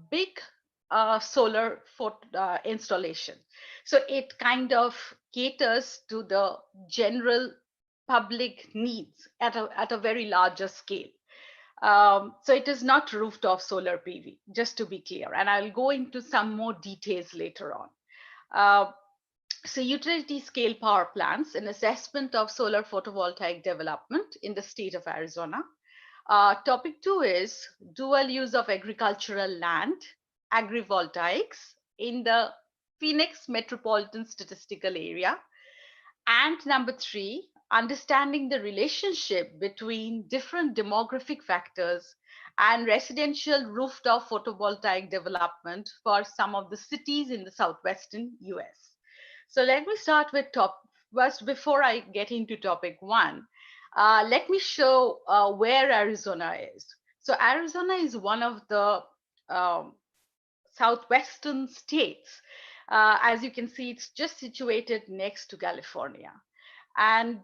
big solar installation. So it kind of caters to the general public needs at a very larger scale. So it is not rooftop solar PV, just to be clear. And I'll go into some more details later on. Uh, so utility scale power plants, an assessment of solar photovoltaic development in the state of Arizona. Topic 2 is dual use of agricultural land, agrivoltaics in the Phoenix metropolitan statistical area. And number 3, understanding the relationship between different demographic factors and residential rooftop photovoltaic development for some of the cities in the southwestern US. So let me start with first, before I get into topic 1, let me show where Arizona is. So Arizona is one of the um, southwestern states. As you can see, it's just situated next to California. And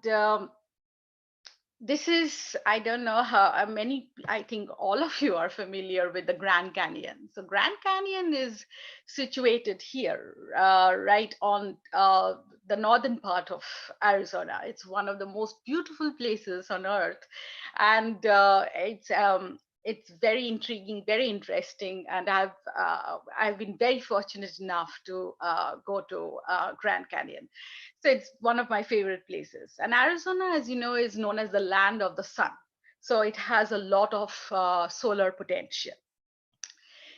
this is, I don't know how many, I think all of you are familiar with the Grand Canyon. So Grand Canyon is situated here, right on the northern part of Arizona. It's one of the most beautiful places on earth. And it's very intriguing, very interesting, and I've been very fortunate enough to go to Grand Canyon. So it's one of my favorite places. And Arizona, as you know, is known as the land of the sun. So it has a lot of solar potential.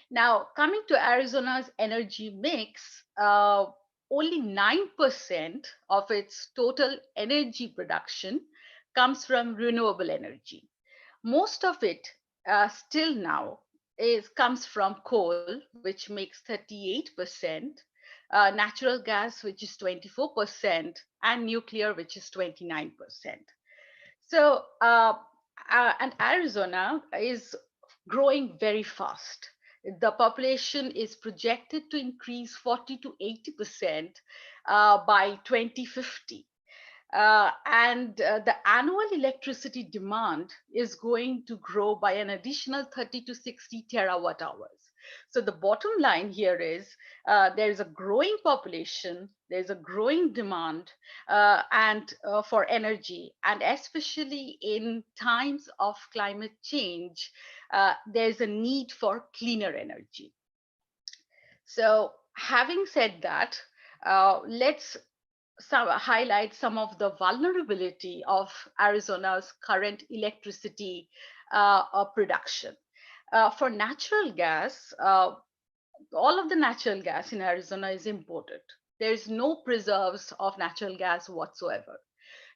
Now, coming to Arizona's energy mix, only 9% of its total energy production comes from renewable energy. Most of it still now comes from coal, which makes 38%, natural gas, which is 24%, and nuclear, which is 29%. So, and Arizona is growing very fast. The population is projected to increase 40 to 80% by 2050. And the annual electricity demand is going to grow by an additional 30 to 60 terawatt hours. So the bottom line here is there is a growing population, there's a growing demand and for energy, and especially in times of climate change, there's a need for cleaner energy. So having said that, let's highlight some of the vulnerability of Arizona's current electricity production. For natural gas, all of the natural gas in Arizona is imported. There is no preserves of natural gas whatsoever,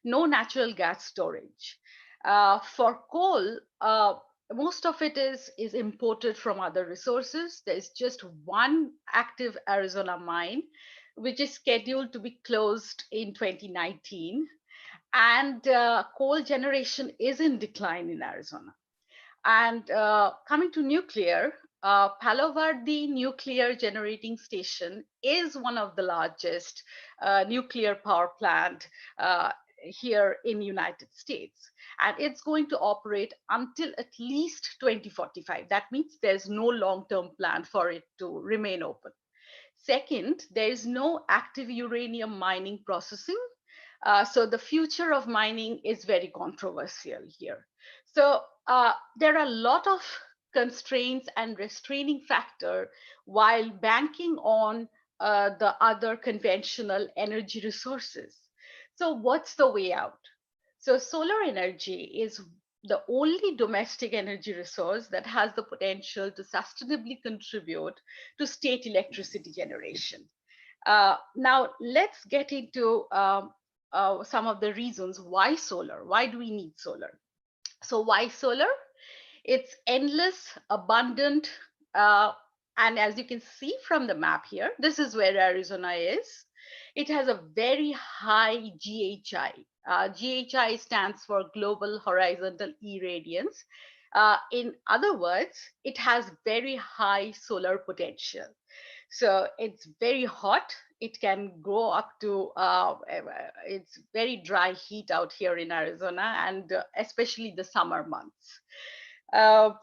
no natural gas storage. For coal, most of it is imported from other resources. There's just one active Arizona mine, which is scheduled to be closed in 2019. And coal generation is in decline in Arizona. And coming to nuclear, Palo Verde Nuclear Generating Station is one of the largest nuclear power plant here in the United States. And it's going to operate until at least 2045. That means there's no long-term plan for it to remain open. Second, there is no active uranium mining processing. So the future of mining is very controversial here. So there are a lot of constraints and restraining factor while banking on the other conventional energy resources. So what's the way out? So solar energy is the only domestic energy resource that has the potential to sustainably contribute to state electricity generation. Now, let's get into some of the reasons why solar. Why do we need solar? So why solar? It's endless, abundant, and as you can see from the map here, this is where Arizona is. It has a very high GHI. GHI stands for Global Horizontal Irradiance. In other words, it has very high solar potential. So it's very hot. It can go up to, it's very dry heat out here in Arizona, and especially the summer months.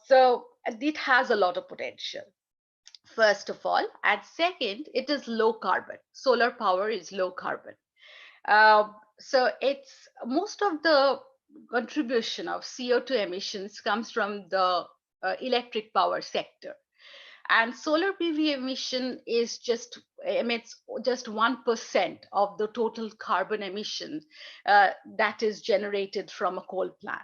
So it has a lot of potential. first of all. And second, it is low carbon. Solar power is low carbon. So it's most of the contribution of CO2 emissions comes from the electric power sector. And solar PV emission is just emits just 1% of the total carbon emission that is generated from a coal plant.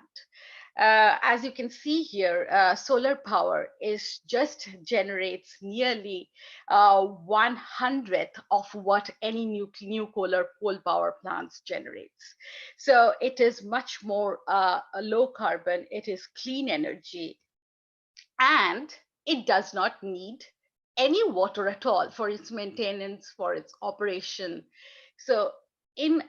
As you can see here, solar power is just generates nearly 1/100th of what any new coal power plants generates. So it is much more low carbon. It is clean energy, and it does not need any water at all for its maintenance, for its operation. So in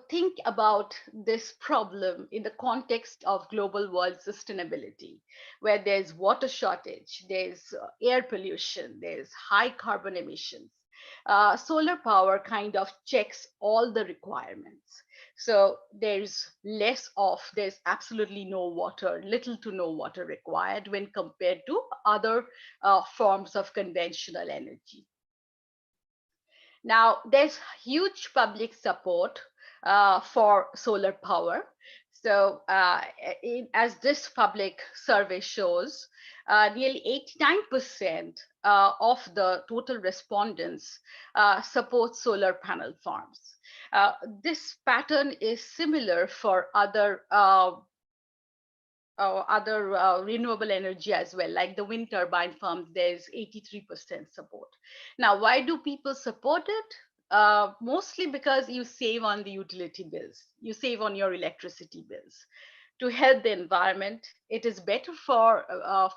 think about this problem in the context of global world sustainability, where there's water shortage, there's air pollution, there's high carbon emissions. Solar power kind of checks all the requirements. So there's absolutely no water, little to no water required when compared to other forms of conventional energy. Now, there's huge public support for solar power. So, as this public survey shows, nearly 89% of the total respondents support solar panel farms. This pattern is similar for other renewable energy as well, like the wind turbine farms, there's 83% support. Now, why do people support it? Mostly because you save on the utility bills, you save on your electricity bills. To help the environment, it is better for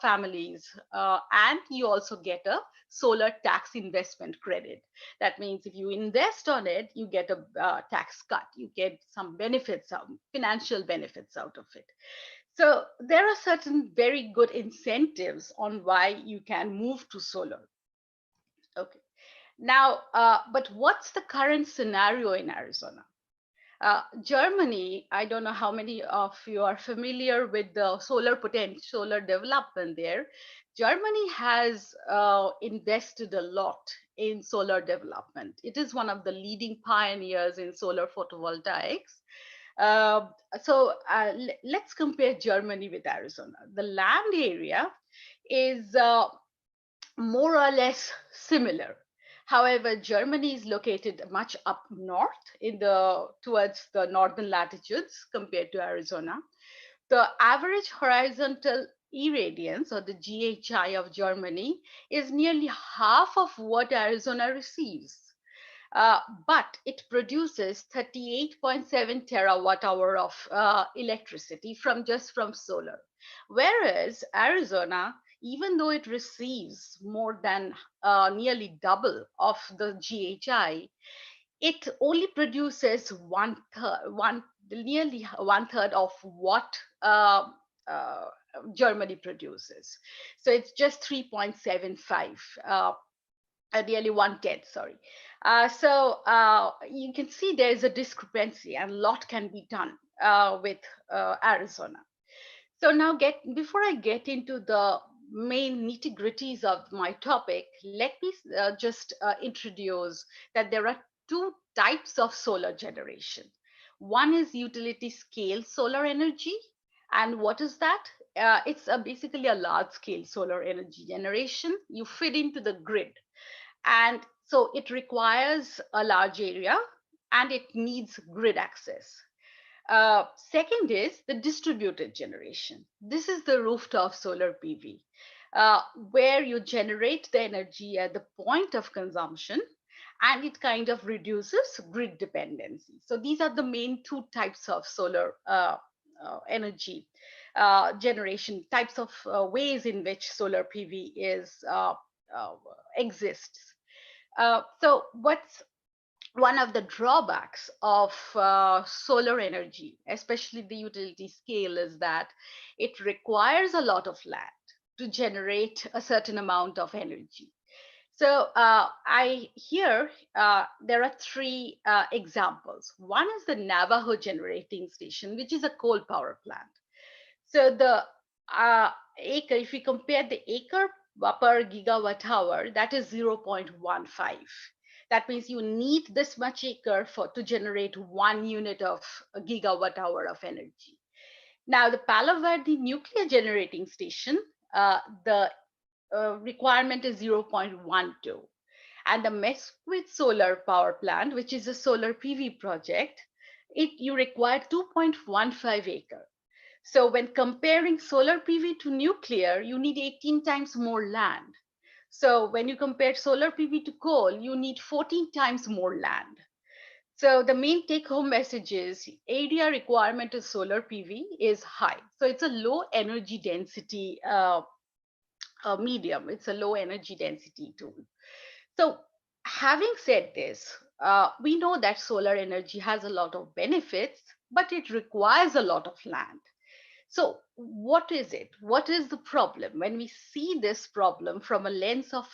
families, and you also get a solar tax investment credit. That means if you invest on it, you get a tax cut, you get some benefits, some financial benefits out of it. So there are certain very good incentives on why you can move to solar. Okay. Now, but what's the current scenario in Arizona? Germany, I don't know how many of you are familiar with the solar potential, solar development there. Germany has invested a lot in solar development. It is one of the leading pioneers in solar photovoltaics. Uh, so let's compare Germany with Arizona. The land area is more or less similar. However, Germany is located much up north in the towards the northern latitudes compared to Arizona. The average horizontal irradiance, or the GHI of Germany, is nearly half of what Arizona receives. But it produces 38.7 terawatt hour of electricity from solar. Whereas Arizona, even though it receives more than nearly double of the GHI, it only produces nearly one third of what uh, Germany produces. So it's just 3.75. Nearly 1/10, sorry. So you can see there is a discrepancy, and a lot can be done with Arizona. So now, before I get into the main nitty gritties of my topic, let me just introduce that there are two types of solar generation. One is utility scale solar energy, and what is that? It's basically a large scale solar energy generation. You feed into the grid, and so it requires a large area and it needs grid access. Second is the distributed generation. This is the rooftop solar PV, where you generate the energy at the point of consumption, and it kind of reduces grid dependency. So these are the main two types of solar energy generation, types of ways in which solar PV uh, exists. So what's one of the drawbacks of solar energy, especially the utility scale, is that it requires a lot of land to generate a certain amount of energy. So I here there are three examples. One is the Navajo generating station, which is a coal power plant. So the acre, if we compare the acre per gigawatt hour, that is 0.15. That means you need this much acre to generate 1 unit of a gigawatt hour of energy. Now, the Palo Verde nuclear generating station, the requirement is 0.12. And the Mesquite solar power plant, which is a solar PV project, you require 2.15 acre. So when comparing solar PV to nuclear, you need 18 times more land. So when you compare solar PV to coal, you need 14 times more land. So the main take home message is area requirement of solar PV is high. So it's a low energy density medium. It's a low energy density tool. So having said this, we know that solar energy has a lot of benefits, but it requires a lot of land. So, what is it? What is the problem? When we see this problem from a lens of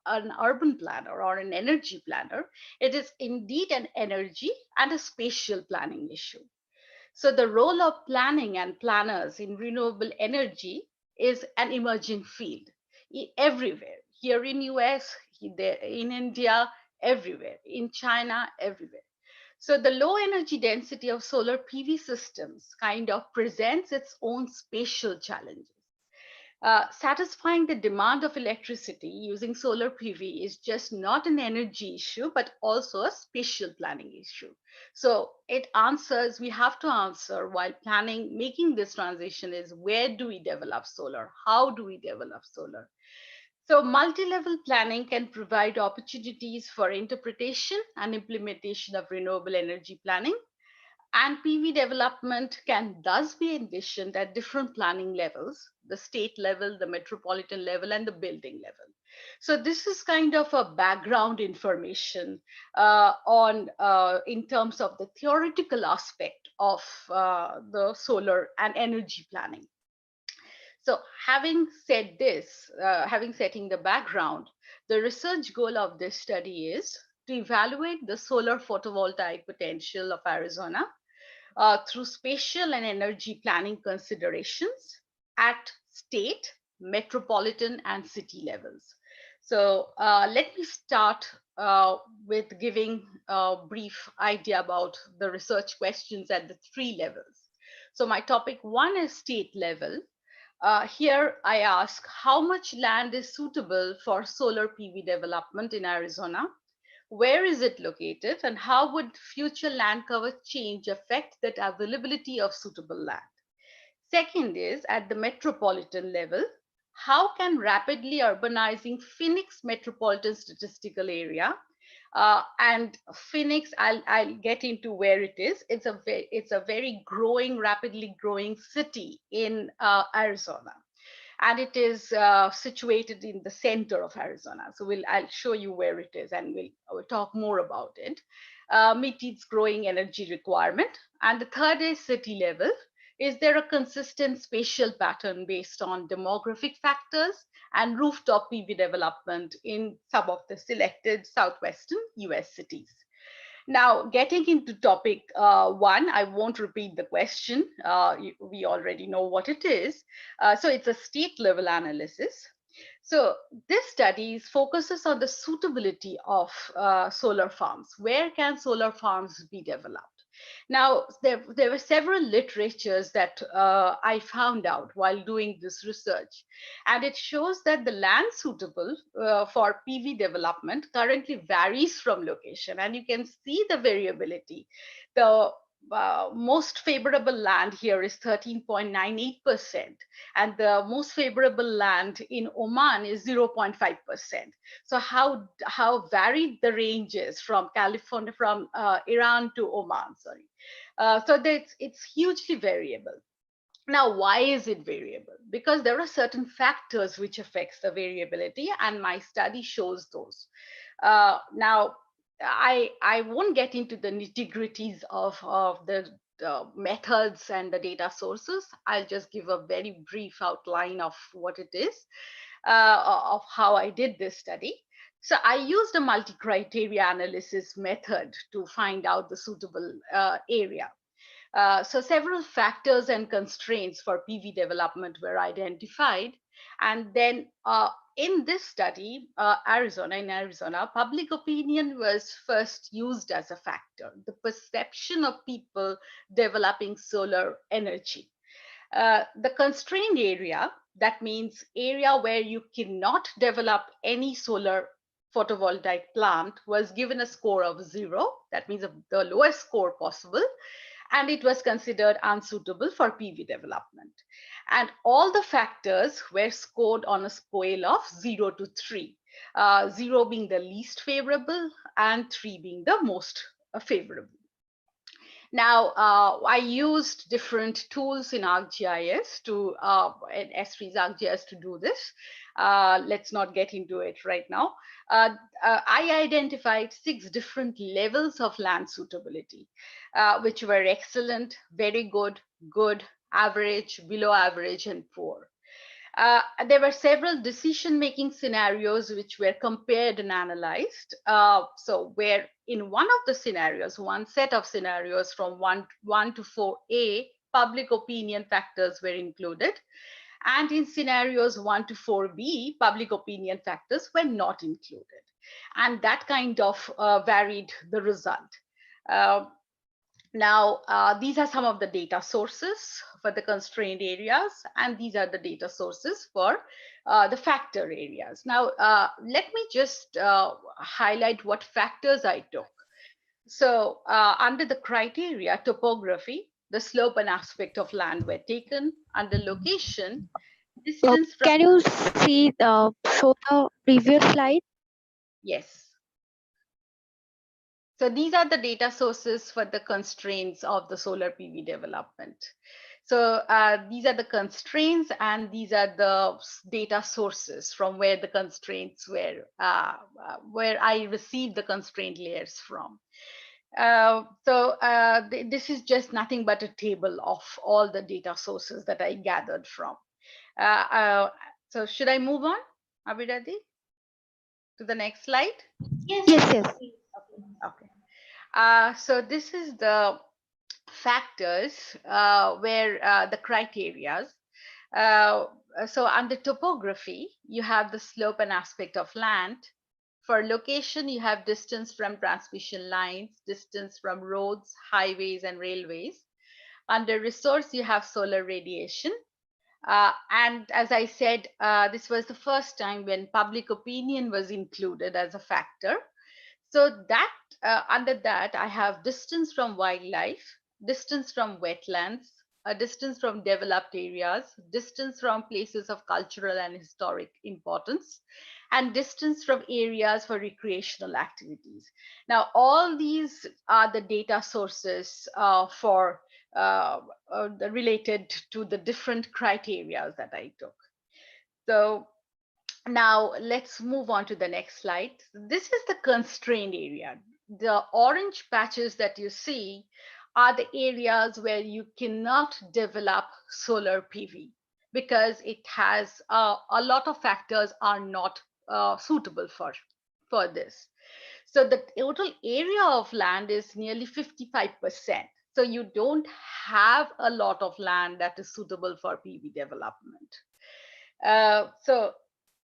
an urban planner or an energy planner, it is indeed an energy and a spatial planning issue. So, the role of planning and planners in renewable energy is an emerging field everywhere. Here in US, in India, everywhere. In China, everywhere. So the low energy density of solar PV systems kind of presents its own spatial challenges. Satisfying the demand of electricity using solar PV is just not an energy issue, but also a spatial planning issue. So it answers, we have to answer while planning, making this transition is where do we develop solar? How do we develop solar? So multi-level planning can provide opportunities for interpretation and implementation of renewable energy planning. And PV development can thus be envisioned at different planning levels, the state level, the metropolitan level, and the building level. So this is kind of a background information on in terms of the theoretical aspect of the solar and energy planning. So having said this, having setting the background, the research goal of this study is to evaluate the solar photovoltaic potential of Arizona through spatial and energy planning considerations at state, metropolitan, and city levels. So let me start with giving a brief idea about the research questions at the three levels. So my topic one is state level. Here I ask how much land is suitable for solar PV development in Arizona? Where is it located and how would future land cover change affect that availability of suitable land? Second is at the metropolitan level, how can rapidly urbanizing Phoenix metropolitan statistical area and Phoenix, I'll get into where it is. It's a very growing, rapidly growing city in Arizona, and it is situated in the center of Arizona. So I'll show you where it is, and we'll talk more about it. Meet its growing energy requirement, and the third is city level. Is there a consistent spatial pattern based on demographic factors and rooftop PV development in some of the selected southwestern US cities? Now, getting into topic one, I won't repeat the question. We already know what it is. So it's a state level analysis. So this study focuses on the suitability of solar farms. Where can solar farms be developed? Now, there were several literatures that I found out while doing this research, and it shows that the land suitable for PV development currently varies from location, and you can see the variability. The most favorable land here is 13.98%, and the most favorable land in Oman is 0.5%. So how varied the range is from California, from Iran to Oman, sorry. So it's hugely variable. Now, why is it variable? Because there are certain factors which affects the variability, and my study shows those. Now, I won't get into the nitty-gritties of the methods and the data sources. I'll just give a very brief outline of what it is, of how I did this study. So I used a multi-criteria analysis method to find out the suitable area. So several factors and constraints for PV development were identified, and then in this study, in Arizona, public opinion was first used as a factor, the perception of people developing solar energy. The constrained area, that means area where you cannot develop any solar photovoltaic plant, was given a score of 0. That means the lowest score possible, and it was considered unsuitable for PV development. And all the factors were scored on a scale of 0 to 3, 0 being the least favorable and 3 being the most favorable. Now, I used different tools in ArcGIS in S3's ArcGIS to do this. Let's not get into it right now. I identified 6 different levels of land suitability, which were excellent, very good, good, average, below average, and poor. There were several decision-making scenarios which were compared and analyzed. So where in one of the scenarios, one set of scenarios from 1 to 4A, public opinion factors were included. And in scenarios 1 to 4B, public opinion factors were not included. And that kind of varied the result. Now, these are some of the data sources for the constrained areas, and these are the data sources for the factor areas. Now, let me just highlight what factors I took. So under the criteria, topography, the slope and aspect of land were taken. Under location, distance from... Can you see show the previous slide? Yes. So these are the data sources for the constraints of the solar PV development. So these are the constraints, and these are the data sources from where the constraints were, where I received the constraint layers from. This is just nothing but a table of all the data sources that I gathered from. So should I move on, Abhirati, to the next slide? Yes. Okay. So this is the factors where the criterias. So under topography, you have the slope and aspect of land. For location, you have distance from transmission lines, distance from roads, highways, and railways. Under resource, you have solar radiation. And as I said, this was the first time when public opinion was included as a factor. So that under that, I have distance from wildlife, distance from wetlands, a distance from developed areas, distance from places of cultural and historic importance, and distance from areas for recreational activities. Now, all these are the data sources for related to the different criteria that I took. So now let's move on to the next slide. This is the constrained area. The orange patches that you see are the areas where you cannot develop solar PV because it has a lot of factors are not suitable for this. So the total area of land is nearly 55%. So you don't have a lot of land that is suitable for PV development. So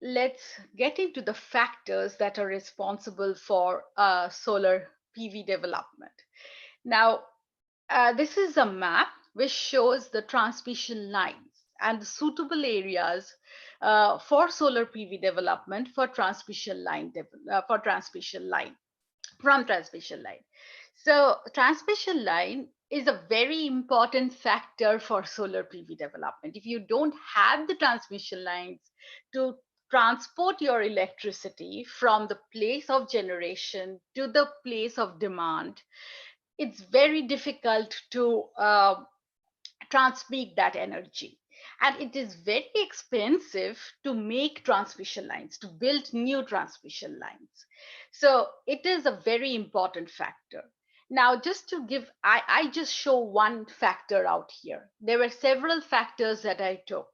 let's get into the factors that are responsible for solar PV development. Now, this is a map which shows the transmission lines and the suitable areas for solar PV development for transmission line, from transmission line. So transmission line is a very important factor for solar PV development. If you don't have the transmission lines to transport your electricity from the place of generation to the place of demand, it's very difficult to transmit that energy. And it is very expensive to make transmission lines, to build new transmission lines. So it is a very important factor. Now, just to give, I just show one factor out here. There were several factors that I took.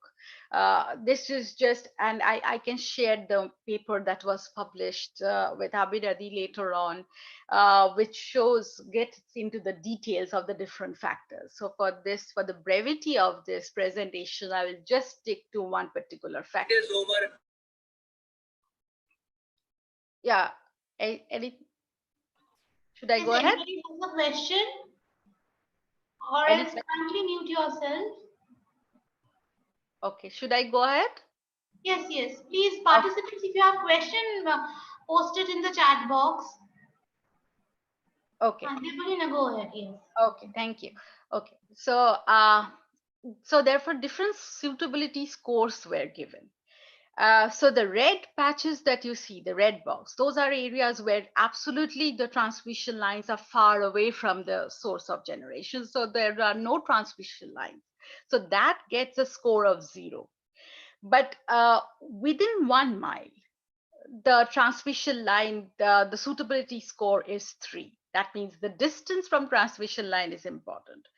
This is just, and I can share the paper that was published with Abhirati later on, which gets into the details of the different factors. So for the brevity of this presentation, I will just stick to one particular factor. Yeah. Any, should I Yes, go ahead? anybody has a question? Or Any, else kindly mute yourself. okay, should I go ahead? Yes, yes. Please, Okay. participants, if you have question, post it in the chat box. Okay. Debaleena, go ahead. Yes. Okay. Thank you. Okay. So therefore, different suitability scores were given. So the red patches that you see, the red box, those are areas where absolutely the transmission lines are far away from the source of generation. So there are no transmission lines. So that gets a score of 0. But within 1 mile, the transmission line, the suitability score is 3. That means the distance from transmission line is important.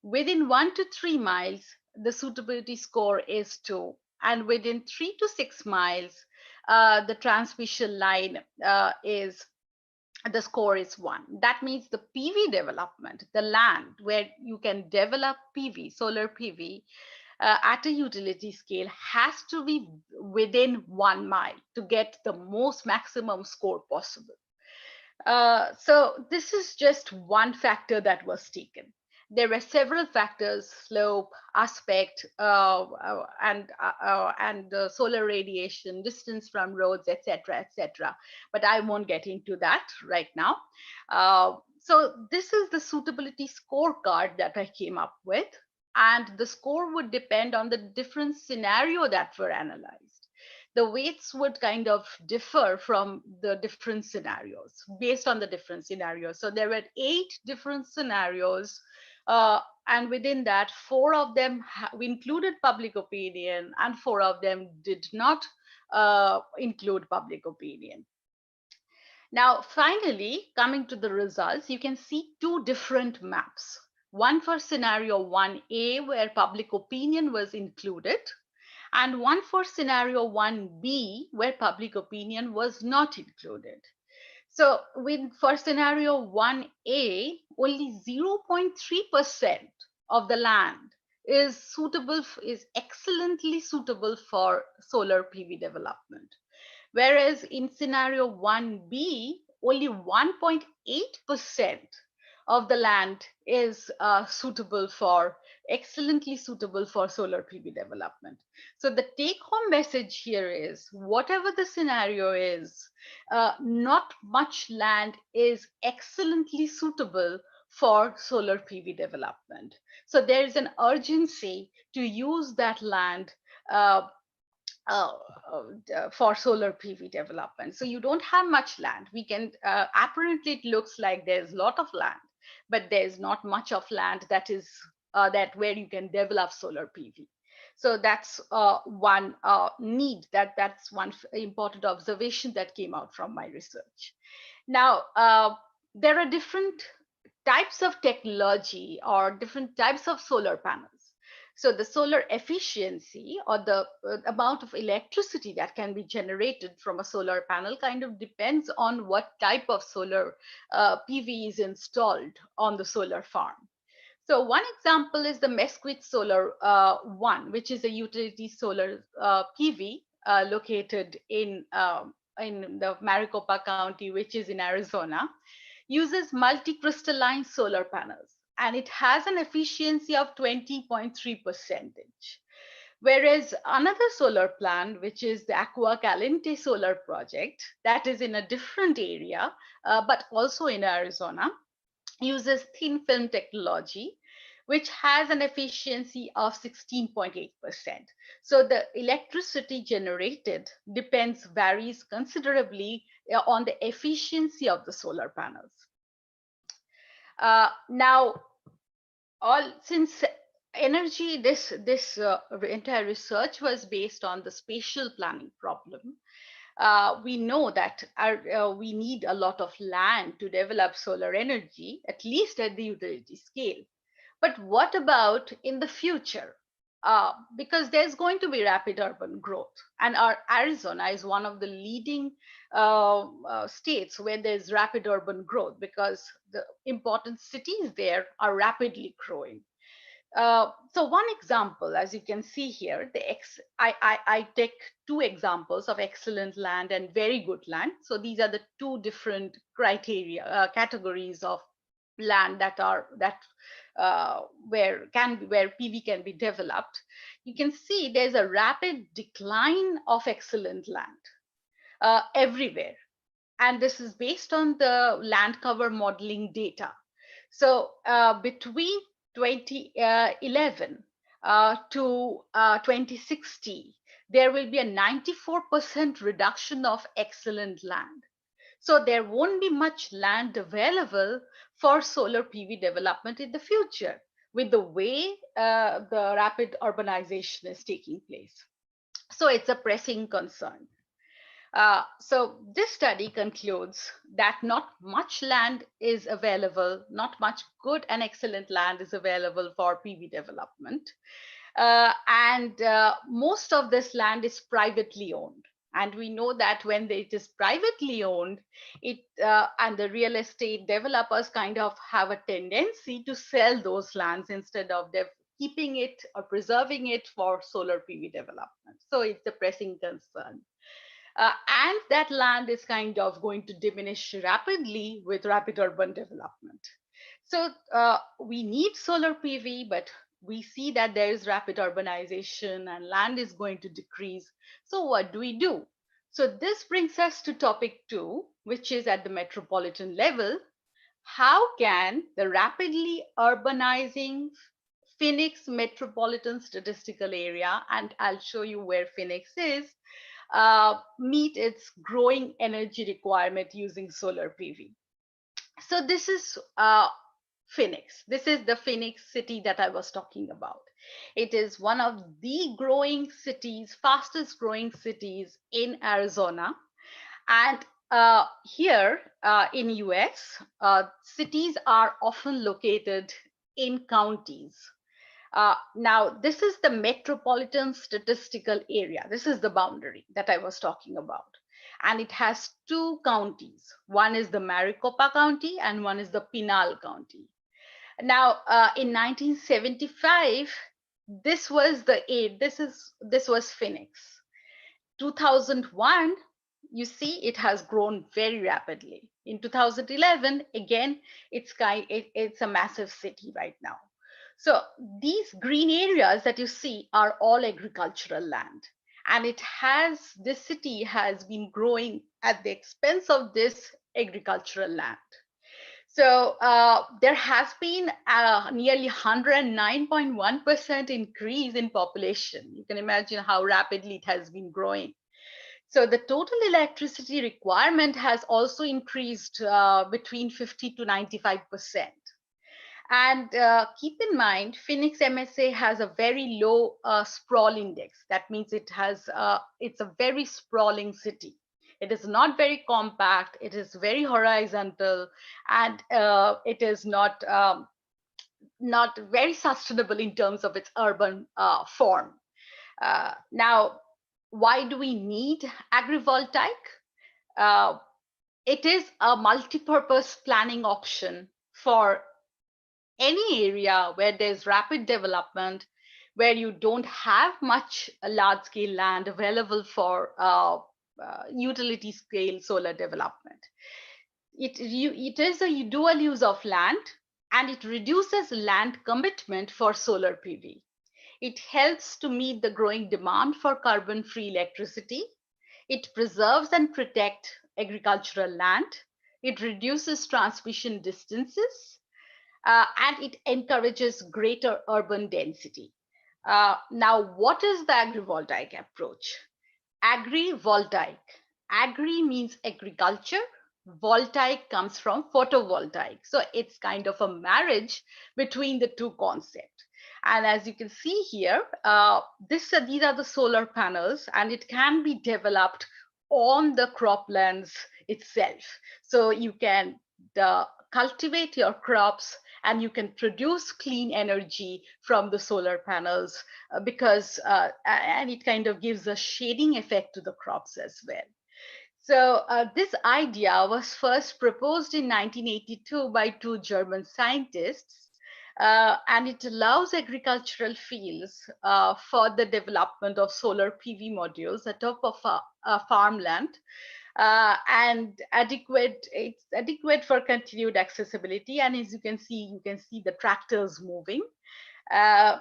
Within 1 to 3 miles, the suitability score is 2. And within 3 to 6 miles, the transmission line is the score is 1. That means the PV development, the land where you can develop PV, solar PV, at a utility scale has to be within 1 mile to get the most maximum score possible. So this is just one factor that was taken. There were several factors: slope, aspect, and solar radiation, distance from roads, etc., etc. But I won't get into that right now. So this is the suitability scorecard that I came up with, and the score would depend on the different scenario that were analyzed. The weights would kind of differ from the different scenarios based on the different scenarios. So there were 8 different scenarios, and within that, 4 of them we included public opinion, and 4 of them did not include public opinion. Now, finally, coming to the results, you can see 2 different maps. One for scenario 1A, where public opinion was included, and one for scenario 1B, where public opinion was not included. So for scenario 1A, only 0.3% of the land is excellently suitable for solar PV development. Whereas in scenario 1B, only 1.8% of the land is excellently suitable for solar PV development. So the take home message here is, whatever the scenario is, not much land is excellently suitable for solar PV development. So there is an urgency to use that land uh, uh, for solar PV development. So you don't have much land. We can apparently it looks like there's a lot of land, but there's not much of land that is that where you can develop solar PV. So that's one need that's one important observation that came out from my research. Now there are different types of technology or different types of solar panels. So the solar efficiency, or the amount of electricity that can be generated from a solar panel, kind of depends on what type of solar PV is installed on the solar farm. So one example is the Mesquite Solar 1, which is a utility solar PV located in the Maricopa County, which is in Arizona, uses multicrystalline solar panels, and it has an efficiency of 20.3%. Whereas another solar plant, which is the Aqua Caliente solar project, that is in a different area, but also in Arizona, uses thin film technology, which has an efficiency of 16.8%. So the electricity generated varies considerably on the efficiency of the solar panels. Now, since energy, this entire research was based on the spatial planning problem. We know that we need a lot of land to develop solar energy, at least at the utility scale. But what about in the future? Because there's going to be rapid urban growth, and our Arizona is one of the leading states where there's rapid urban growth, because the important cities there are rapidly growing. So one example, as you can see here, I take two examples of excellent land and very good land. So these are the two different criteria, categories of land where PV can be developed. You can see there's a rapid decline of excellent land everywhere, and this is based on the land cover modeling data. So between 2011 to 2060, there will be a 94% reduction of excellent land. So there won't be much land available for solar PV development in the future with the way the rapid urbanization is taking place. So it's a pressing concern. So this study concludes that not much land is available, not much good and excellent land is available for PV development. And most of this land is privately owned. And we know that when it is privately owned, and the real estate developers kind of have a tendency to sell those lands instead of keeping it or preserving it for solar PV development. So it's a pressing concern. And that land is kind of going to diminish rapidly with rapid urban development. So we need solar PV, but we see that there is rapid urbanization and land is going to decrease. So what do we do? So this brings us to topic 2, which is at the metropolitan level. How can the rapidly urbanizing Phoenix metropolitan statistical area, and I'll show you where Phoenix is, meet its growing energy requirement using solar PV? So this is Phoenix. This is the Phoenix city that I was talking about. It is one of the growing cities, fastest growing cities in Arizona. And here in US, cities are often located in counties. Now, this is the metropolitan statistical area. This is the boundary that I was talking about. And it has two counties. One is the Maricopa County and one is the Pinal County. Now, in 1975, this was Phoenix. 2001, you see, it has grown very rapidly. In 2011, again, it's a massive city right now. So these green areas that you see are all agricultural land. And this city has been growing at the expense of this agricultural land. So there has been a nearly 109.1% increase in population. You can imagine how rapidly it has been growing. So the total electricity requirement has also increased between 50 to 95%. And keep in mind, Phoenix MSA has a very low sprawl index. That means it's a very sprawling city. It is not very compact. It is very horizontal, and it is not very sustainable in terms of its urban form. Now, why do we need agrivoltaic? It is a multi-purpose planning option for any area where there's rapid development, where you don't have much large scale land available for utility scale solar development. It is a dual use of land, and it reduces land commitment for solar PV. It helps to meet the growing demand for carbon free electricity. It preserves and protects agricultural land. It reduces transmission distances. And it encourages greater urban density. Now, what is the agrivoltaic approach? Agrivoltaic. Agri means agriculture. Voltaic comes from photovoltaic. So it's kind of a marriage between the two concepts. And as you can see here, these are the solar panels, and it can be developed on the croplands itself. So you can cultivate your crops, and you can produce clean energy from the solar panels and it kind of gives a shading effect to the crops as well. So this idea was first proposed in 1982 by two German scientists, And it allows agricultural fields for the development of solar PV modules atop of a farmland, and it's adequate for continued accessibility. And as you can see the tractors moving. Uh,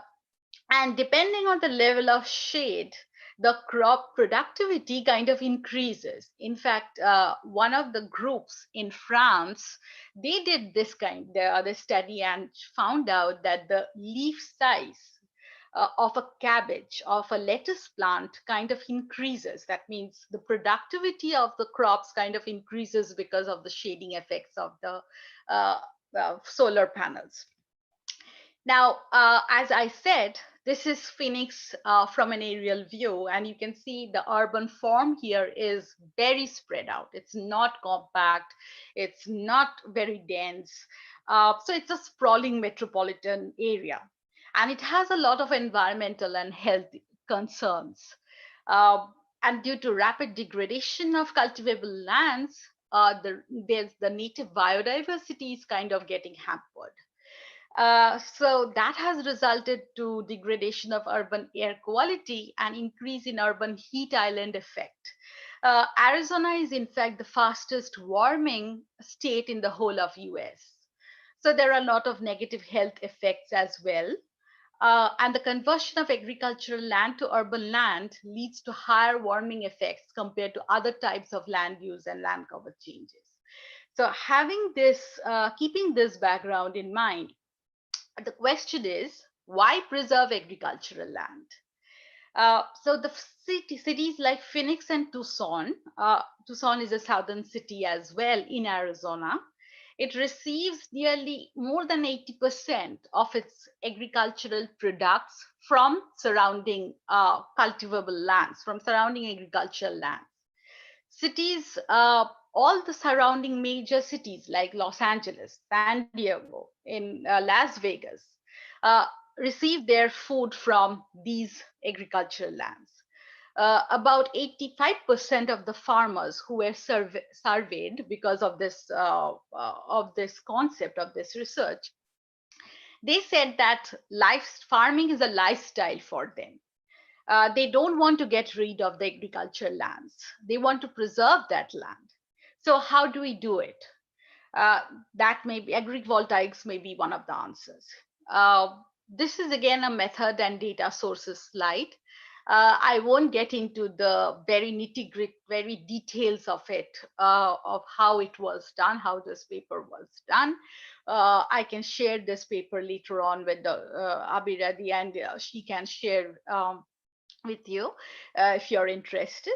and depending on the level of shade, the crop productivity kind of increases. In fact, one of the groups in France, they did this the study and found out that the leaf size of a cabbage, of a lettuce plant kind of increases. That means the productivity of the crops kind of increases because of the shading effects of the uh, solar panels. Now, as I said, this is Phoenix from an aerial view, and you can see the urban form here is very spread out. It's not compact, it's not very dense. So it's a sprawling metropolitan area, and it has a lot of environmental and health concerns. Uh, and due to rapid degradation of cultivable lands, there's the native biodiversity is kind of getting hampered. So that has resulted to degradation of urban air quality and increase in urban heat island effect. Arizona is in fact the fastest warming state in the whole of US. So there are a lot of negative health effects as well. And the conversion of agricultural land to urban land leads to higher warming effects compared to other types of land use and land cover changes. So having this, keeping this background in mind, the question is, why preserve agricultural land? So the cities like Phoenix and Tucson, Tucson is a southern city as well in Arizona. It receives nearly more than 80% of its agricultural products from surrounding cultivable lands, from surrounding agricultural lands. Cities, all the surrounding major cities like Los Angeles, San Diego, in Las Vegas, uh, receive their food from these agricultural lands. About 85% of the farmers who were surveyed because of this concept of this research, they said that farming is a lifestyle for them. They don't want to get rid of the agricultural lands. They want to preserve that land. So how do we do it? Uh, that may be agrivoltaics may be one of the answers. This is again a method and data sources slide. I won't get into the very nitty gritty, very details of it, of how it was done, how this paper was done. I can share this paper later on with the Abiradi, and she can share with you if you're interested.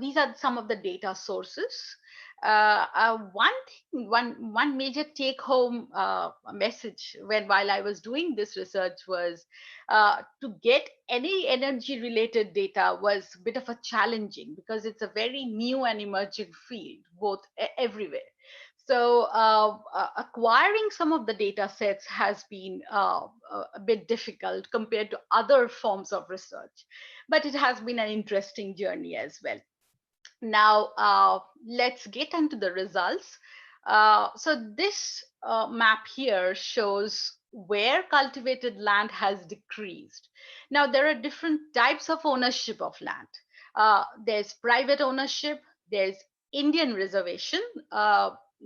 These are some of the data sources. One major take-home message while I was doing this research was to get any energy-related data was a bit of a challenging because it's a very new and emerging field, both everywhere. So acquiring some of the data sets has been a bit difficult compared to other forms of research, but it has been an interesting journey as well. Now, let's get into the results. So this map here shows where cultivated land has decreased. Now, there are different types of ownership of land. There's private ownership, there's Indian reservation,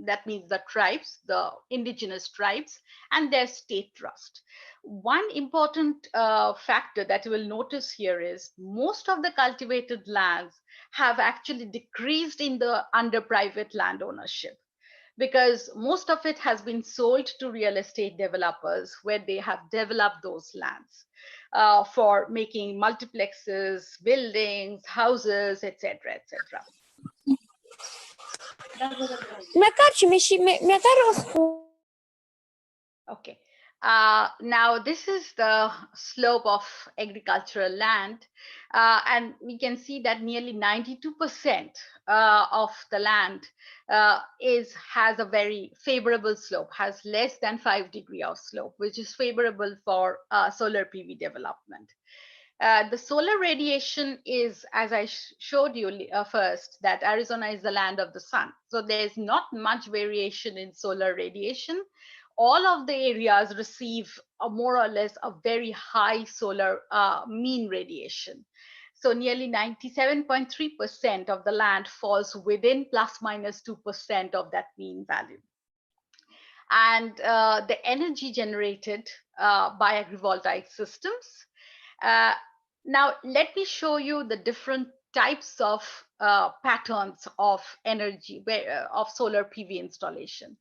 that means the tribes, the indigenous tribes, and there's state trust. One important factor that you will notice here is most of the cultivated lands have actually decreased in the under private land ownership, because most of it has been sold to real estate developers where they have developed those lands for making multiplexes, buildings, houses, etc., etc. Okay. Now this is the slope of agricultural land, and we can see that nearly 92% of the land has a very favorable slope, has less than 5 degrees of slope, which is favorable for solar PV development. The solar radiation is, as I showed you first, that Arizona is the land of the sun. So there's not much variation in solar radiation. all of the areas receive more or less a very high solar mean radiation. So nearly 97.3% of the land falls within plus minus 2% of that mean value. And the energy generated by agrivoltaic systems. Uh, Now, let me show you the different types of patterns of energy, of solar PV installation.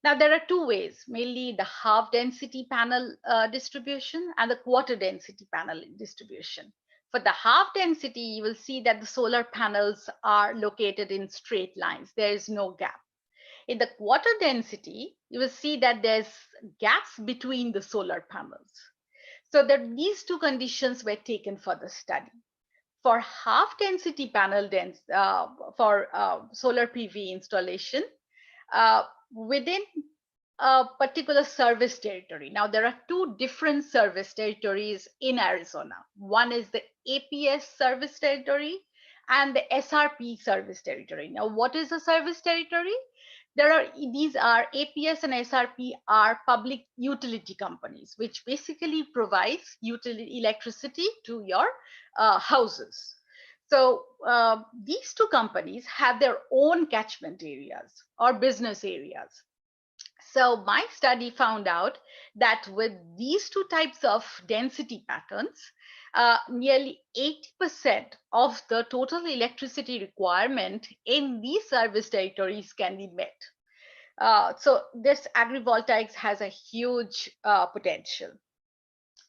Now, there are two ways, mainly the half density panel distribution and the quarter density panel distribution. For the half density, you will see that the solar panels are located in straight lines. There is no gap. In the quarter density, you will see that there's gaps between the solar panels. So that these two conditions were taken for the study. For half density panel for solar PV installation, within a particular service territory. Now, there are two different service territories in Arizona. One is the APS service territory and the SRP service territory. Now, what is a service territory? These are APS and SRP are public utility companies, which basically provides utility electricity to your houses. So these two companies have their own catchment areas or business areas. So my study found out that with these two types of density patterns, nearly 80% of the total electricity requirement in these service territories can be met. So this agrivoltaics has a huge potential.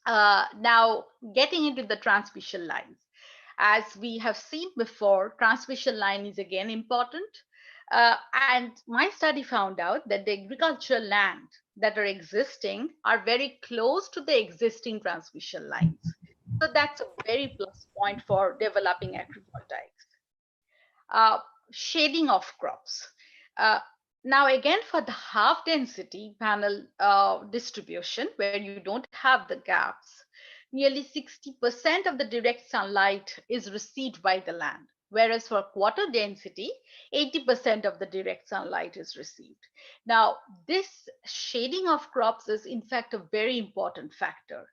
Now, getting into the transmission lines. As we have seen before, transmission line is again important. And my study found out that the agricultural land that are existing are very close to the existing transmission lines. So that's a very plus point for developing agrivoltaics. Shading of crops. Now, again, for the half density panel distribution, where you don't have the gaps, nearly 60% of the direct sunlight is received by the land. Whereas for quarter density, 80% of the direct sunlight is received. Now, this shading of crops is in fact a very important factor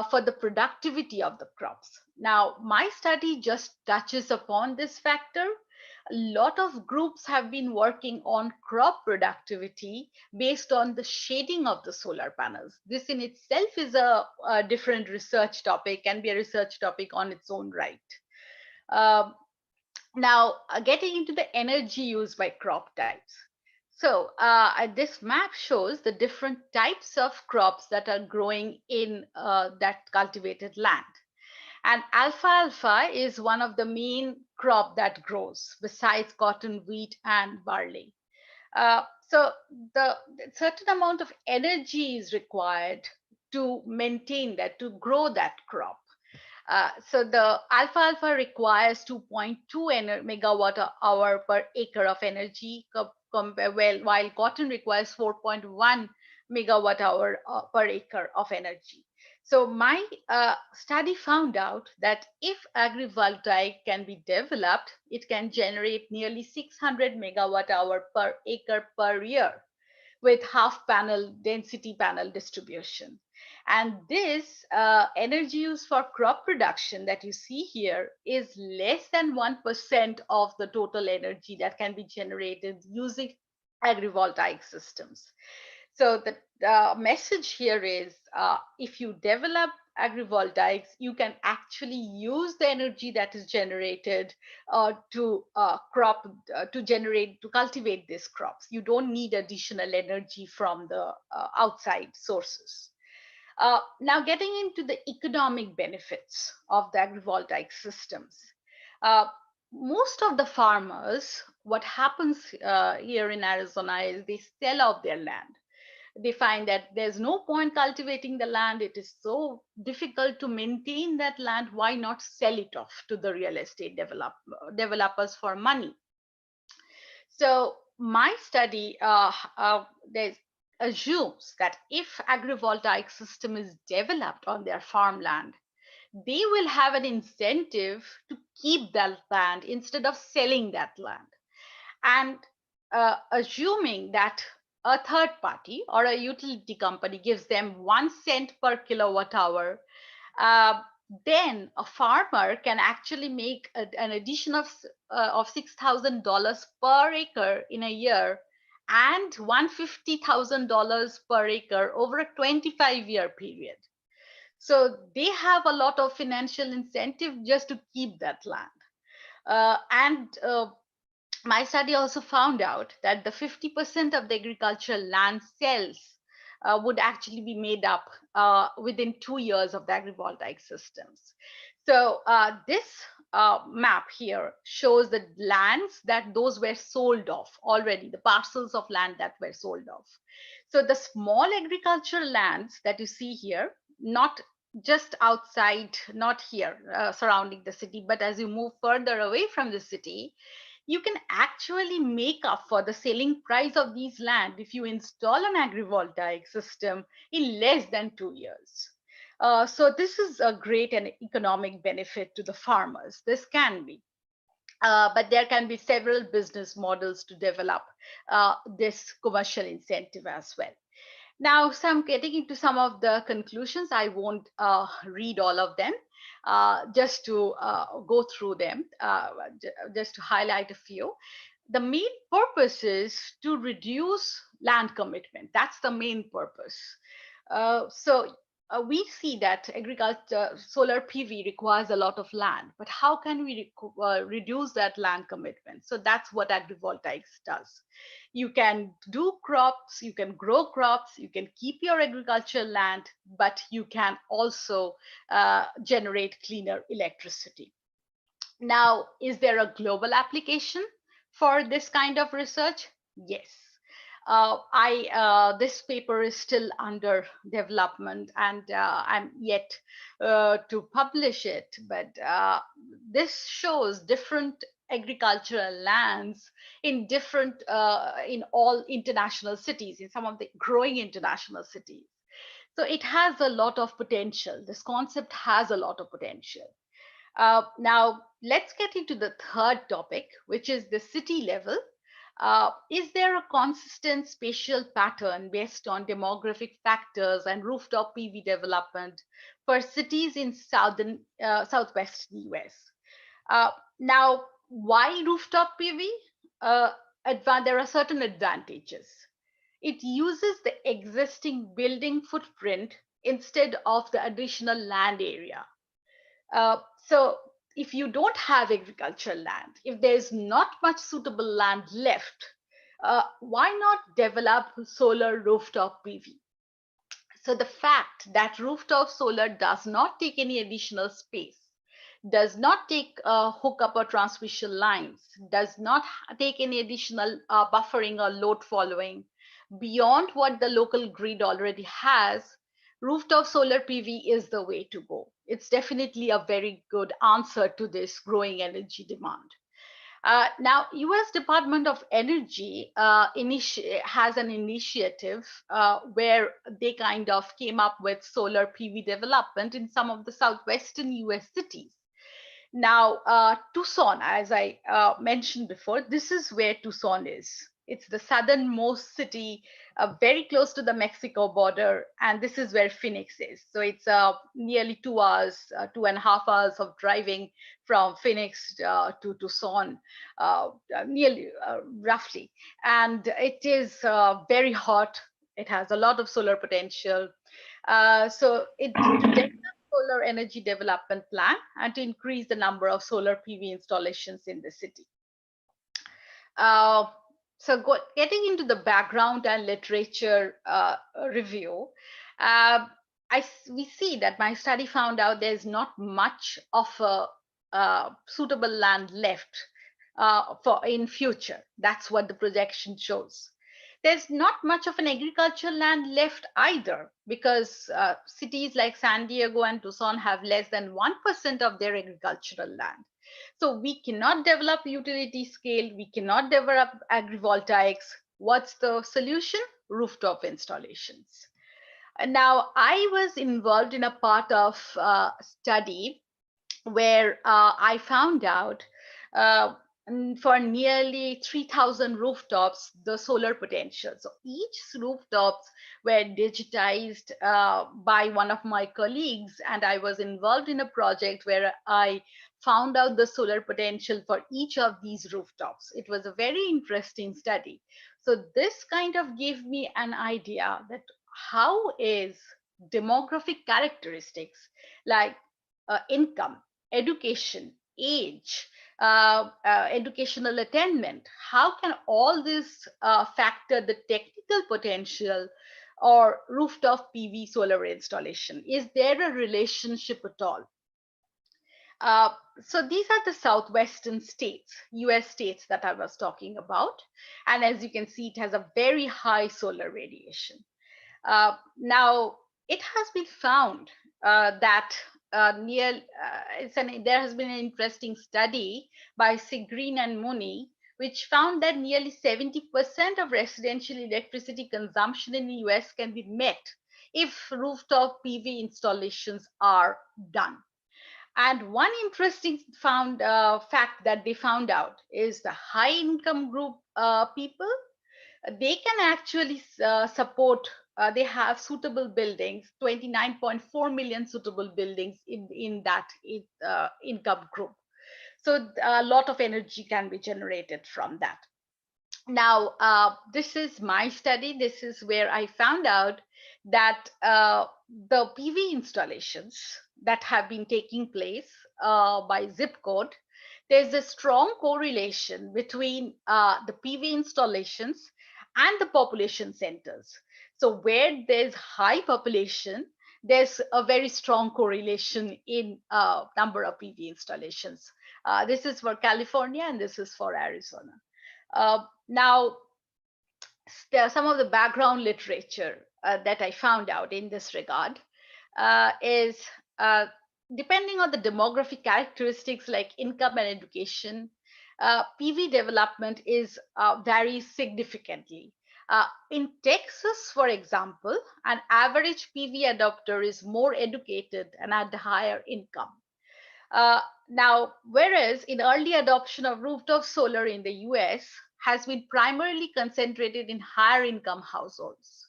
for the productivity of the crops. Now, my study just touches upon this factor. A lot of groups have been working on crop productivity based on the shading of the solar panels. This in itself is a different research topic, can be a research topic on its own right. Now, getting into the energy used by crop types. So this map shows the different types of crops that are growing in that cultivated land. And alfalfa is one of the main crop that grows besides cotton, wheat, and barley. So the certain amount of energy is required to maintain that, to grow that crop. So the alfalfa requires 2.2 megawatt hour per acre of energy, while cotton requires 4.1 megawatt hour per acre of energy. So my study found out that if agrivoltaic can be developed, it can generate nearly 600 megawatt hour per acre per year with half panel density panel distribution. And this energy use for crop production that you see here is less than 1% of the total energy that can be generated using agrivoltaic systems. So the message here is if you develop agrivoltaics, you can actually use the energy that is generated to cultivate these crops. You don't need additional energy from the outside sources. Now, getting into the economic benefits of the agrivoltaic systems. Most of the farmers, what happens here in Arizona is they sell off their land. They find that there's no point cultivating the land. It is so difficult to maintain that land. Why not sell it off to the real estate developers for money? So my study assumes that if agrivoltaic system is developed on their farmland, they will have an incentive to keep that land instead of selling that land. And assuming that a third party or a utility company gives them 1 cent per kilowatt hour, uh, then a farmer can actually make an addition of $6,000 per acre in a year and $150,000 per acre over a 25-year period. So they have a lot of financial incentive just to keep that land. And my study also found out that the 50% of the agricultural land sales would actually be made up within 2 years of the agrivoltaic systems. So this map here shows the lands that those were sold off already, the parcels of land that were sold off. So the small agricultural lands that you see here, not just outside, not here surrounding the city, but as you move further away from the city, you can actually make up for the selling price of these land if you install an agrivoltaic system in less than 2 years. So this is a great and economic benefit to the farmers. This can be. But there can be several business models to develop this commercial incentive as well. Now, getting into some of the conclusions. I won't read all of them, just to go through them, just to highlight a few. The main purpose is to reduce land commitment. That's the main purpose. So we see that agriculture, solar PV requires a lot of land, but how can we reduce that land commitment? So that's what agrivoltaics does. You can do crops, you can grow crops, you can keep your agricultural land, but you can also generate cleaner electricity. Now, is there a global application for this kind of research? Yes. This paper is still under development, and I'm yet to publish it. But this shows different agricultural lands in in all international cities, in some of the growing international cities. So it has a lot of potential. This concept has a lot of potential. Now, let's get into the third topic, which is the city level. Is there a consistent spatial pattern based on demographic factors and rooftop PV development for cities in southwestern US? Now, why rooftop PV? There are certain advantages. It uses the existing building footprint instead of the additional land area. So if you don't have agricultural land, if there's not much suitable land left, why not develop solar rooftop PV? So the fact that rooftop solar does not take any additional space, does not take hookup or transmission lines, does not take any additional buffering or load following beyond what the local grid already has, rooftop solar PV is the way to go. It's definitely a very good answer to this growing energy demand. Now, U.S. Department of Energy has an initiative where they kind of came up with solar PV development in some of the southwestern U.S. cities. Now, Tucson, as I mentioned before, this is where Tucson is. It's the southernmost city, very close to the Mexico border, and this is where Phoenix is. So it's nearly 2 hours, 2.5 hours of driving from Phoenix to Tucson, nearly roughly. And it is very hot. It has a lot of solar potential. To develop solar energy development plan and to increase the number of solar PV installations in the city. Getting into the background and literature review, we see that my study found out there's not much of a suitable land left for in future. That's what the projection shows. There's not much of an agricultural land left either, because cities like San Diego and Tucson have less than 1% of their agricultural land. So we cannot develop utility scale, we cannot develop agrivoltaics. What's the solution? Rooftop installations. And now I was involved in a part of study where I found out for nearly 3,000 rooftops the solar potential. So each rooftops were digitized by one of my colleagues, and I was involved in a project where I found out the solar potential for each of these rooftops. It was a very interesting study. So this kind of gave me an idea that how is demographic characteristics like income, education, age, educational attainment, how can all this factor the technical potential or rooftop PV solar installation? Is there a relationship at all? Uh, so these are the southwestern states, US states that I was talking about. And as you can see, it has a very high solar radiation. Now, it has been found that there has been an interesting study by Sigreen and Mooney, which found that nearly 70% of residential electricity consumption in the US can be met if rooftop PV installations are done. And one interesting fact that they found out is the high income group people, they can actually support, they have suitable buildings, 29.4 million suitable buildings in that income group. So a lot of energy can be generated from that. Now, this is my study. This is where I found out that the PV installations that have been taking place by zip code, there's a strong correlation between the PV installations and the population centers. So where there's high population, there's a very strong correlation in number of PV installations. This is for California and this is for Arizona. Now, there are some of the background literature that I found out in this regard is uh, depending on the demographic characteristics like income and education, PV development is varies significantly. In Texas, for example, an average PV adopter is more educated and at the higher income. Now, whereas in early adoption of rooftop solar in the US has been primarily concentrated in higher income households.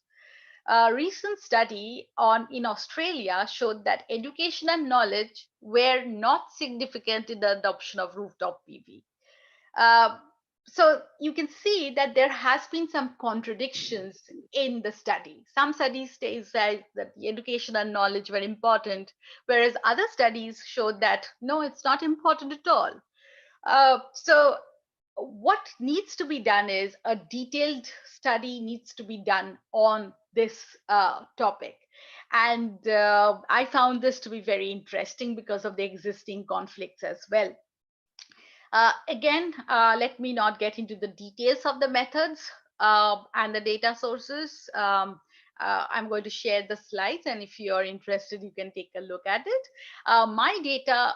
A recent study in Australia showed that education and knowledge were not significant in the adoption of rooftop PV. Uh, so you can see that there has been some contradictions in the study. Some studies say that the education and knowledge were important, whereas other studies showed that no, it's not important at all. So what needs to be done is a detailed study needs to be done on this topic. And I found this to be very interesting because of the existing conflicts as well. Again, let me not get into the details of the methods and the data sources. I'm going to share the slides, and if you're interested, you can take a look at it. My data,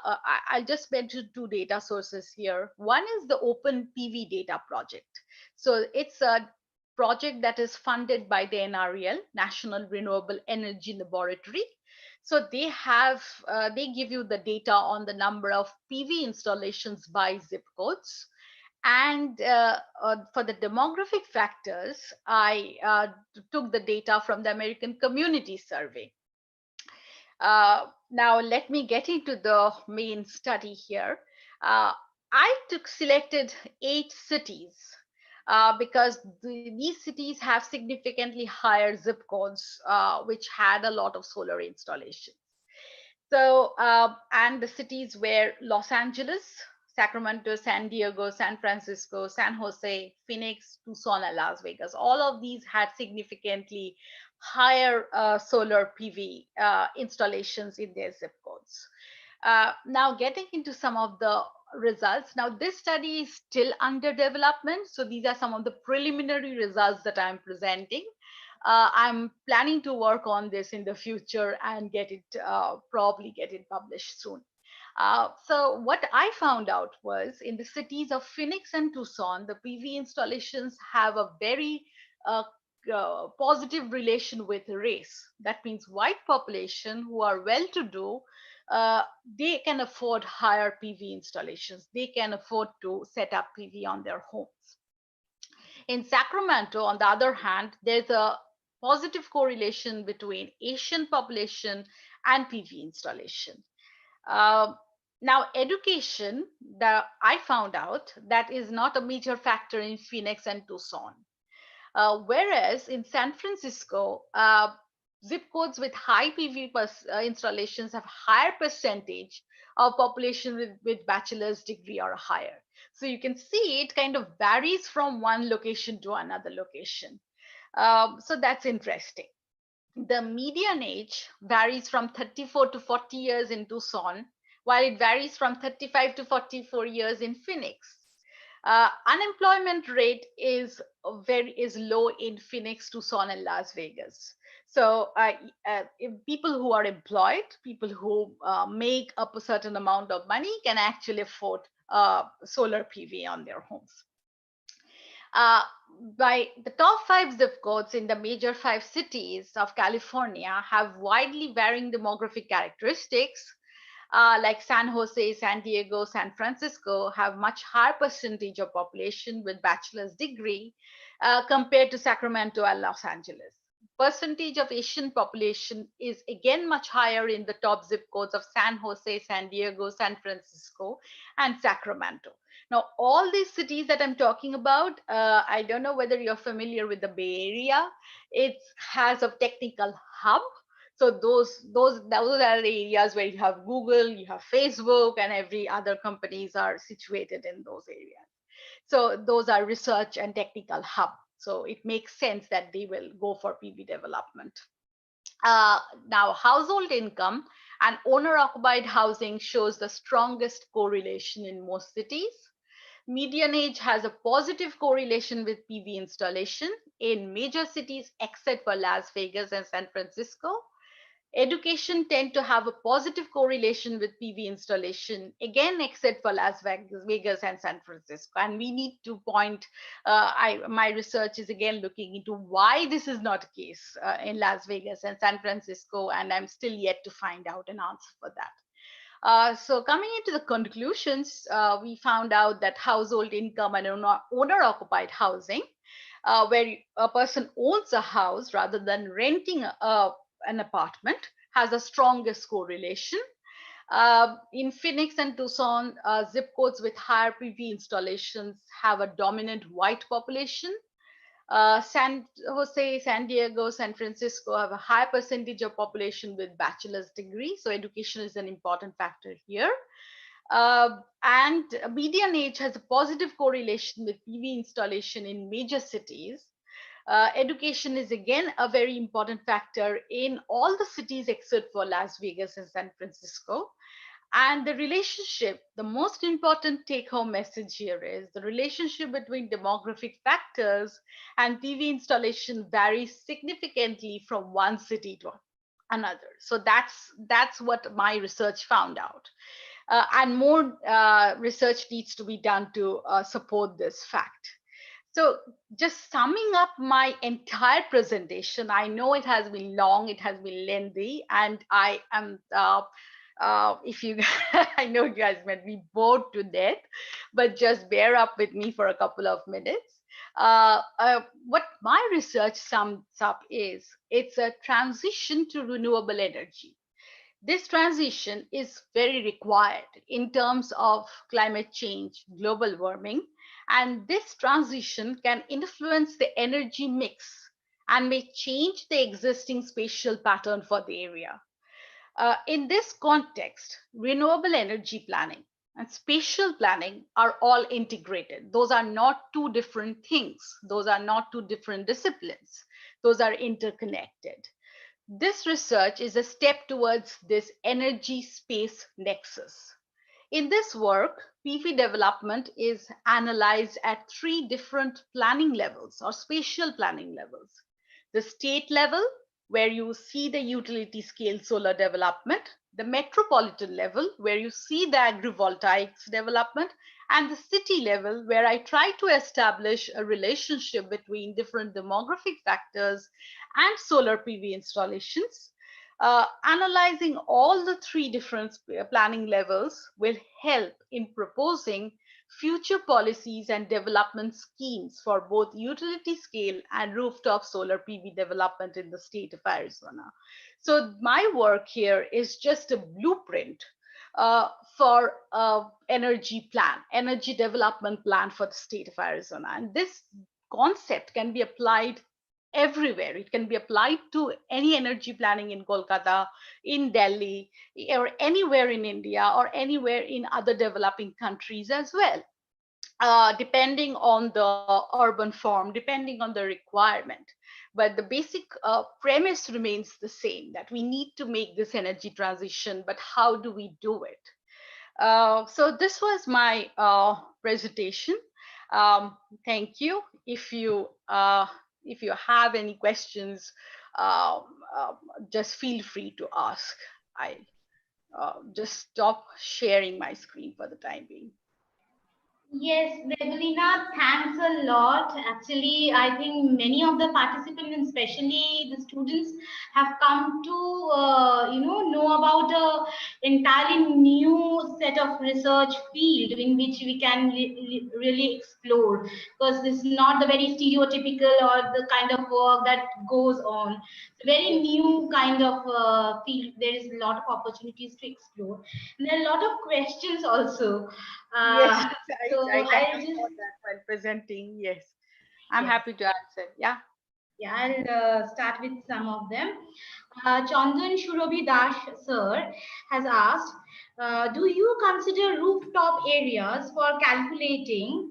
I'll just mention two data sources here. One is the Open PV Data Project. So it's a project that is funded by the NREL, National Renewable Energy Laboratory. So they give you the data on the number of PV installations by zip codes. And for the demographic factors, I took the data from the American Community Survey. Now, let me get into the main study here. I selected 8 cities because these cities have significantly higher zip codes, which had a lot of solar installations. So, and the cities were Los Angeles, Sacramento, San Diego, San Francisco, San Jose, Phoenix, Tucson, and Las Vegas. All of these had significantly higher solar PV installations in their zip codes. Now, getting into some of the results. Now, this study is still under development. So these are some of the preliminary results that I'm presenting. I'm planning to work on this in the future and probably get it published soon. So what I found out was in the cities of Phoenix and Tucson, the PV installations have a very positive relation with race. That means white population who are well-to-do, they can afford higher PV installations. They can afford to set up PV on their homes. In Sacramento, on the other hand, there's a positive correlation between Asian population and PV installation. Uh, Now, education, that I found out, that is not a major factor in Phoenix and Tucson. Whereas in San Francisco, zip codes with high PV installations have higher percentage of population with bachelor's degree or higher. So you can see it kind of varies from one location to another location. So that's interesting. The median age varies from 34 to 40 years in Tucson, while it varies from 35 to 44 years in Phoenix. Unemployment rate is low in Phoenix, Tucson, and Las Vegas. So if people who are employed, people who make up a certain amount of money, can actually afford solar PV on their homes. Uh, by the top 5 zip codes in the major 5 cities of California have widely varying demographic characteristics. Like San Jose, San Diego, San Francisco have much higher percentage of population with bachelor's degree compared to Sacramento and Los Angeles. Percentage of Asian population is again much higher in the top zip codes of San Jose, San Diego, San Francisco, and Sacramento. Now, all these cities that I'm talking about, I don't know whether you're familiar with the Bay Area. It has a technical hub. So those are the areas where you have Google, you have Facebook, and every other companies are situated in those areas. So those are research and technical hub. So it makes sense that they will go for PV development. Now, household income and owner-occupied housing shows the strongest correlation in most cities. Median age has a positive correlation with PV installation in major cities except for Las Vegas and San Francisco. Education tend to have a positive correlation with PV installation, again, except for Las Vegas and San Francisco. And we need to point, my research is again looking into why this is not the case in Las Vegas and San Francisco, and I'm still yet to find out an answer for that. So coming into the conclusions, we found out that household income and owner-occupied housing, where a person owns a house rather than renting an apartment, has the strongest correlation. In Phoenix and Tucson, zip codes with higher PV installations have a dominant white population. San Jose, San Diego, San Francisco have a high percentage of population with bachelor's degree. So education is an important factor here. And median age has a positive correlation with PV installation in major cities. Education is again a very important factor in all the cities except for Las Vegas and San Francisco. And the relationship, the most important take home message here is the relationship between demographic factors and PV installation varies significantly from one city to another. So that's what my research found out. And more research needs to be done to support this fact. So just summing up my entire presentation, I know it has been long, it has been lengthy, and I am, if you, I know you guys might be bored to death, but just bear up with me for a couple of minutes. What my research sums up is, it's a transition to renewable energy. This transition is very required in terms of climate change, global warming, and this transition can influence the energy mix and may change the existing spatial pattern for the area. In this context, renewable energy planning and spatial planning are all integrated. Those are not two different things. Those are not two different disciplines. Those are interconnected. This research is a step towards this energy space nexus. In this work, PV development is analyzed at 3 different planning levels or spatial planning levels. The state level, where you see the utility scale solar development, the metropolitan level, where you see the agrivoltaics development, and the city level, where I try to establish a relationship between different demographic factors and solar PV installations. Analyzing all the three different planning levels will help in proposing future policies and development schemes for both utility scale and rooftop solar PV development in the state of Arizona. So my work here is just a blueprint uh, for energy development plan for the state of Arizona. And this concept can be applied everywhere. It can be applied to any energy planning in Kolkata, in Delhi, or anywhere in India, or anywhere in other developing countries as well. Depending on the urban form, depending on the requirement. But the basic premise remains the same, that we need to make this energy transition, but how do we do it? So this was my presentation. Thank you. If you have any questions, um, just feel free to ask. I just stop sharing my screen for the time being. Yes, Debaleena, thanks a lot. Actually, I think many of the participants, and especially the students, have come to know about a entirely new set of research field in which we can really explore. Because this is not the very stereotypical or the kind of work that goes on. It's a very new kind of field. There is a lot of opportunities to explore. And there are a lot of questions also. Yes, Uh, so I kind I'll of just, thought that while presenting. Yes, I'm yes, happy to answer. Yeah. yeah, I'll start with some of them. Chandan Shurabhi Dash sir has asked, do you consider rooftop areas for calculating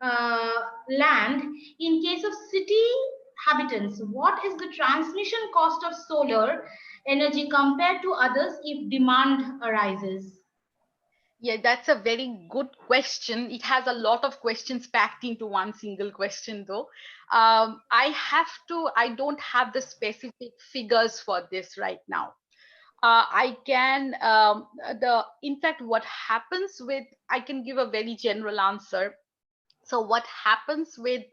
uh, land in case of city habitants? What is the transmission cost of solar energy compared to others if demand arises? Yeah, that's a very good question. It has a lot of questions packed into one single question, though. I don't have the specific figures for this right now. I can, in fact, what happens with, I can give a very general answer. So, what happens with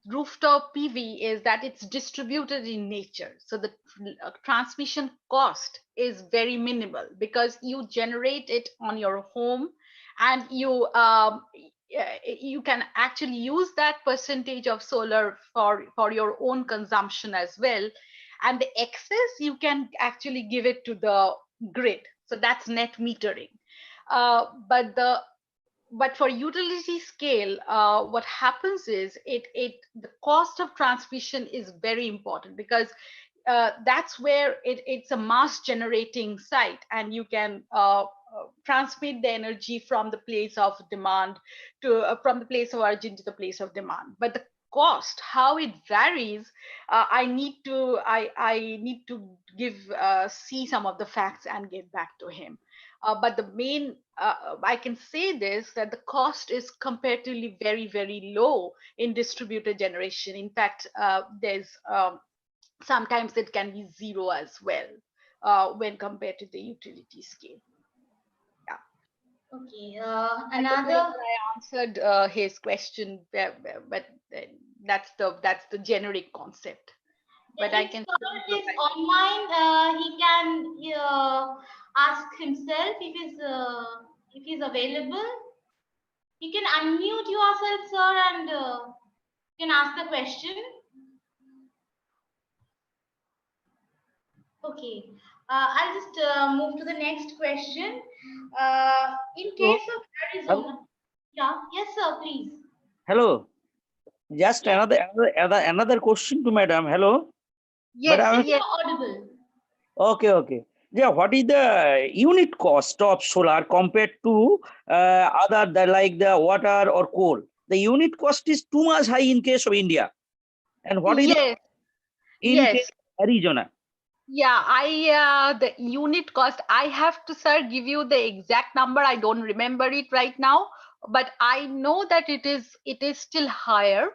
rooftop PV is that it's distributed in nature. So the transmission cost is very minimal because you generate it on your home, and you can actually use that percentage of solar for your own consumption as well. And the excess you can actually give it to the grid. So that's net metering. But for utility scale, what happens is the cost of transmission is very important, because that's where it's a mass generating site, and you can transmit the energy from the place of demand to from the place of origin to the place of demand. But the cost, how it varies, I need to give see some of the facts and get back to him. But the main, I can say this, that the cost is comparatively very, very low in distributed generation. In fact, there's sometimes it can be zero as well when compared to the utility scale. Yeah. Okay, I don't know whether another. I answered his question, but that's the generic concept. But I If can still sir is provide. online, he can ask himself if he's available. You can unmute yourself, sir, and you can ask the question. Okay, I'll just move to the next question. In So, case of hel- Arizona, yeah, yes, sir, please. hello. Just Yes, another question to madam. Hello. But Yes, I'm yes, yes. you're audible. okay. Okay. Yeah. What is the unit cost of solar compared to other like the water or coal? The unit cost is too much high in case of India. And what is the Yes, in case yes. of Arizona? Yeah, the unit cost, I have to, sir, give you the exact number. I don't remember it right now, but I know that it is still higher.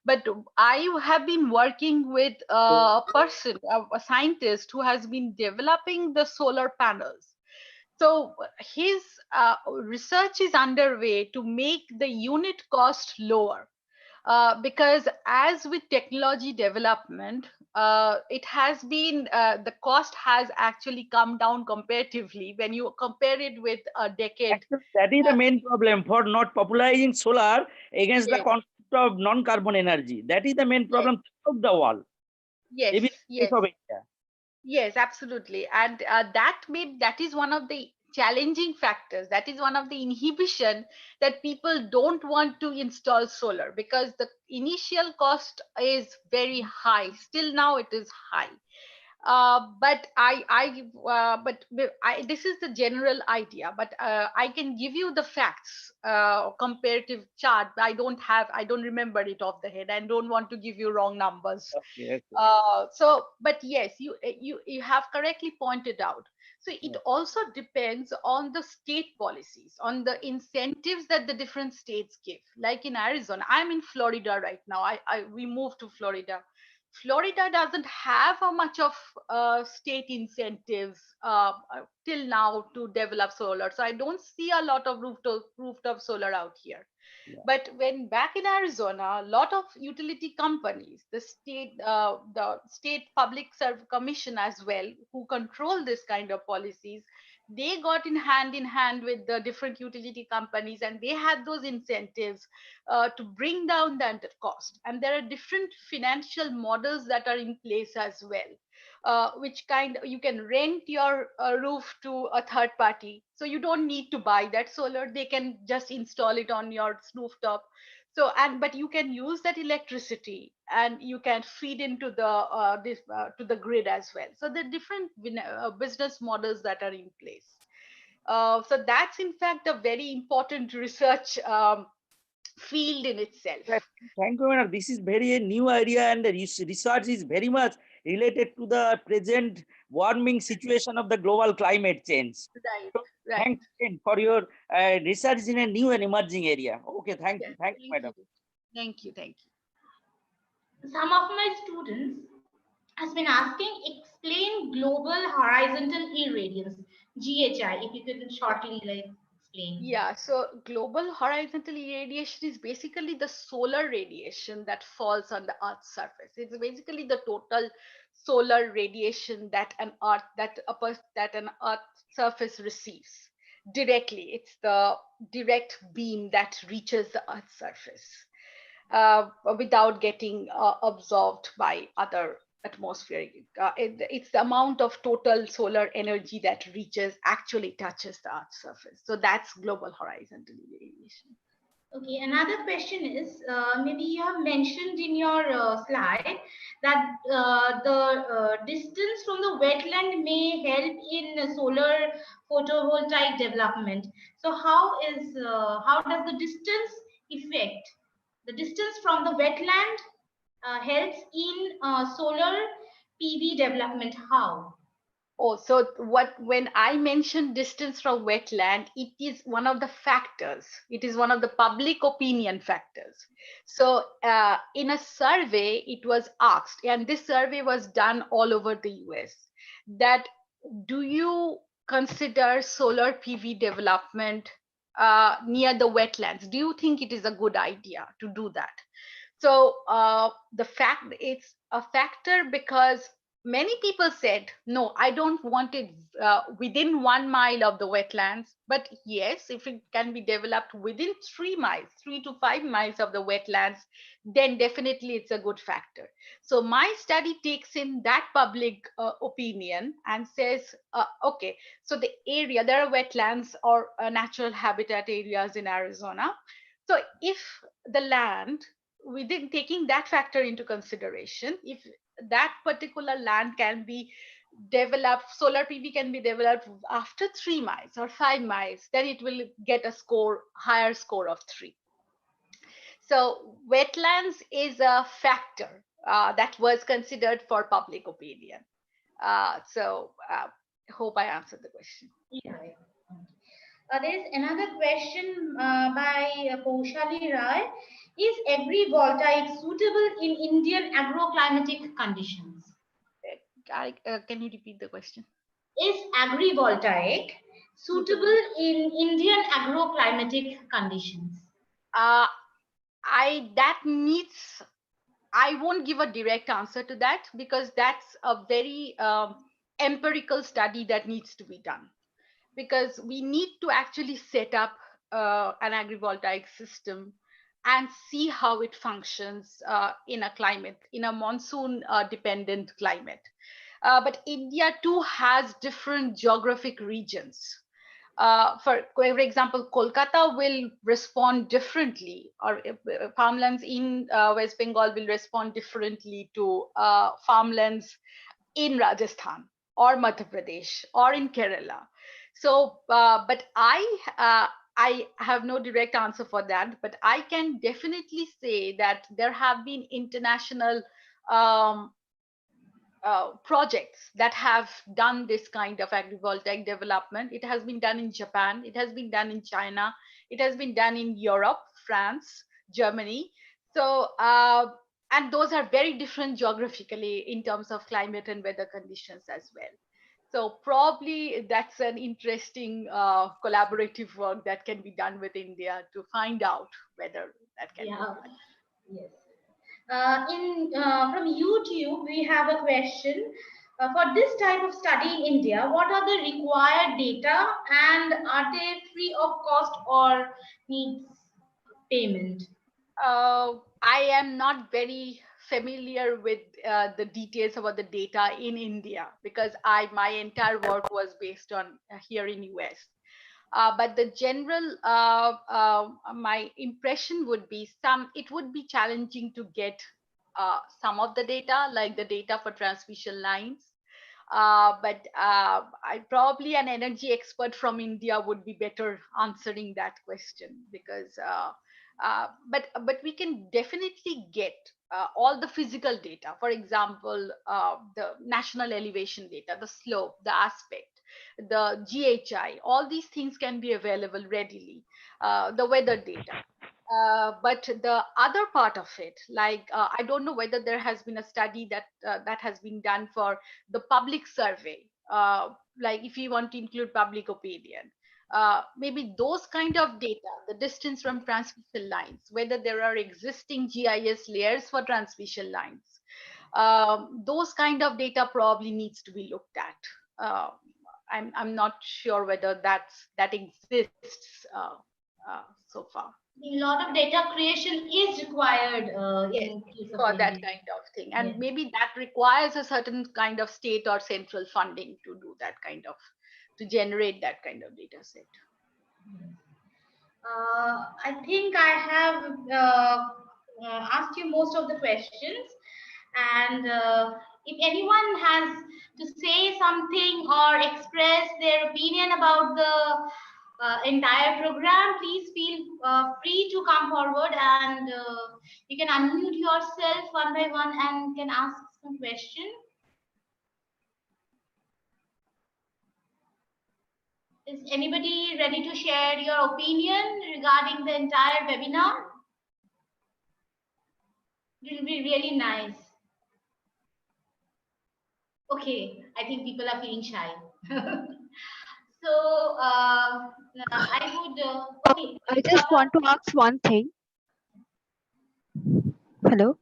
But I have been working with a person, a scientist who has been developing the solar panels. So his research is underway to make the unit cost lower, because as with technology development, it has been the cost has actually come down comparatively when you compare it with a decade. Actually, that is the main problem for not popularizing solar against the Yes, concept of non-carbon energy. That is the main yes, problem of the world, yes, even in yes. case of India. Yes, absolutely. And that is one of the challenging factors. That is one of the inhibition that people don't want to install solar because the initial cost is very high. Still now it is high. But this is the general idea. But I can give you the facts, comparative chart. I don't remember it off the head. I don't want to give you wrong numbers. Okay, okay. But yes, you have correctly pointed out. So it Yeah. also depends on the state policies, on the incentives that the different states give. Like in Arizona, I'm in Florida right now. We moved to Florida. Florida doesn't have a much of state incentives till now to develop solar. So I don't see a lot of rooftop solar out here. Yeah. But when back in Arizona, a lot of utility companies, the state public service commission as well, who control this kind of policies, they got in hand with the different utility companies, and they had those incentives to bring down the cost. And there are different financial models that are in place as well. Which kind you can rent your roof to a third party, so you don't need to buy that solar, they can just install it on your rooftop. So but you can use that electricity and you can feed into to the grid as well. So there are different business models that are in place. So that's in fact a very important research field in itself. Right. Thank you, madam. This is very a new idea, and the research is very much related to the present warming situation of the global climate change. Right, So, right. thanks again for your research in a new and emerging area. Okay, thank Yes, you, thank you, thank madam. you. Thank you, thank you. Some of my students has been asking, explain global horizontal irradiance, GHI, if you could shortly like explain. Yeah, so global horizontal irradiation is basically the solar radiation that falls on the Earth's surface. It's basically the total solar radiation that an Earth surface receives directly. It's the direct beam that reaches the Earth's surface without getting absorbed by other atmospheric. It's the amount of total solar energy that actually touches the Earth's surface. So that's global horizontal irradiation. Okay, another question is, maybe you have mentioned in your slide that the distance from the wetland may help in solar photovoltaic development. So how does the distance affect? The distance from the wetland helps in solar PV development. How? Oh, so when I mentioned distance from wetland, it is one of the factors. It is one of the public opinion factors. So in a survey, it was asked, and this survey was done all over the US, that do you consider solar PV development near the wetlands? Do you think it is a good idea to do that? So the fact it's a factor because many people said, no, I don't want it within 1 mile of the wetlands. But yes, if it can be developed within 3 miles, 3 to 5 miles of the wetlands, then definitely it's a good factor. So my study takes in that public opinion and says, okay, so the area, there are wetlands or natural habitat areas in Arizona. So if the land, within taking that factor into consideration, if that particular land can be developed, solar PV can be developed after 3 miles or 5 miles, then it will get a higher score of 3. So wetlands is a factor that was considered for public opinion. Hope I answered the question. Yeah. There is another question by Paushali Rai. Is agrivoltaic suitable in Indian agroclimatic conditions? Can you repeat the question? Is agrivoltaic suitable in Indian agroclimatic conditions? That needs I won't give a direct answer to that because that's a very empirical study that needs to be done, because we need to actually set up an agrivoltaic system and see how it functions in a climate, in a monsoon dependent climate. But India too has different geographic regions. For example, Kolkata will respond differently, or farmlands in West Bengal will respond differently to farmlands in Rajasthan or Madhya Pradesh or in Kerala. So, but I have no direct answer for that, but I can definitely say that there have been international um, projects that have done this kind of agrivoltaic development. It has been done in Japan, it has been done in China, it has been done in Europe, France, Germany. So, and those are very different geographically in terms of climate and weather conditions as well. So probably that's an interesting collaborative work that can be done with India to find out whether that can be Yeah. done. Yes. From YouTube, we have a question. For this type of study in India, what are the required data, and are they free of cost or needs payment? I am not very familiar with the details about the data in India because my entire work was based on here in US. But the general my impression would be it would be challenging to get some of the data, like the data for transmission lines. But I probably an energy expert from India would be better answering that question, because but we can definitely get all the physical data. For example, the national elevation data, the slope, the aspect, the GHI, all these things can be available readily. The weather data. But the other part of it, like I don't know whether there has been a study that has been done for the public survey, like if you want to include public opinion, maybe those kind of data, the distance from transmission lines, whether there are existing GIS layers for transmission lines, those kind of data probably needs to be looked at. I'm not sure whether that exists so far. A lot of data creation is required Yes, in case of for that India. kind of thing, Yes. and maybe that requires a certain kind of state or central funding to do that kind of, to generate that kind of data set. I think I have asked you most of the questions, and if anyone has to say something or express their opinion about the entire program, please feel free to come forward, and you can unmute yourself one by one and can ask some question. Is anybody ready to share your opinion regarding the entire webinar? It will be really nice. Okay, I think people are feeling shy. So I would. Okay, I just want to ask one thing. Hello.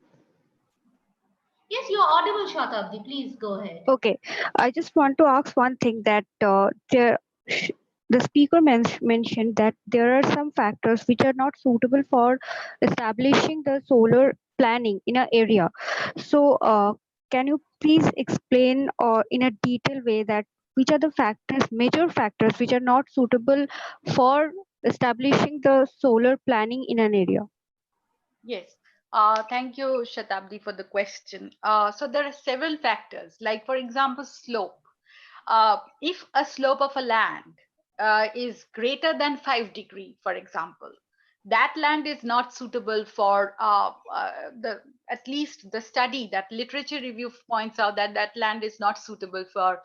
Yes, you're audible, Shatabdi. Please go ahead. Okay, I just want to ask one thing, that the speaker mentioned that there are some factors which are not suitable for establishing the solar planning in an area. So, can you please explain or in a detailed way that which are the factors, major factors, which are not suitable for establishing the solar planning in an area? Yes. Thank you, Shatabdi, for the question. So there are several factors, like for example, slope. If a slope of a land is greater than 5 degree, for example, that land is not suitable for the, at least the study, that literature review points out that that land is not suitable for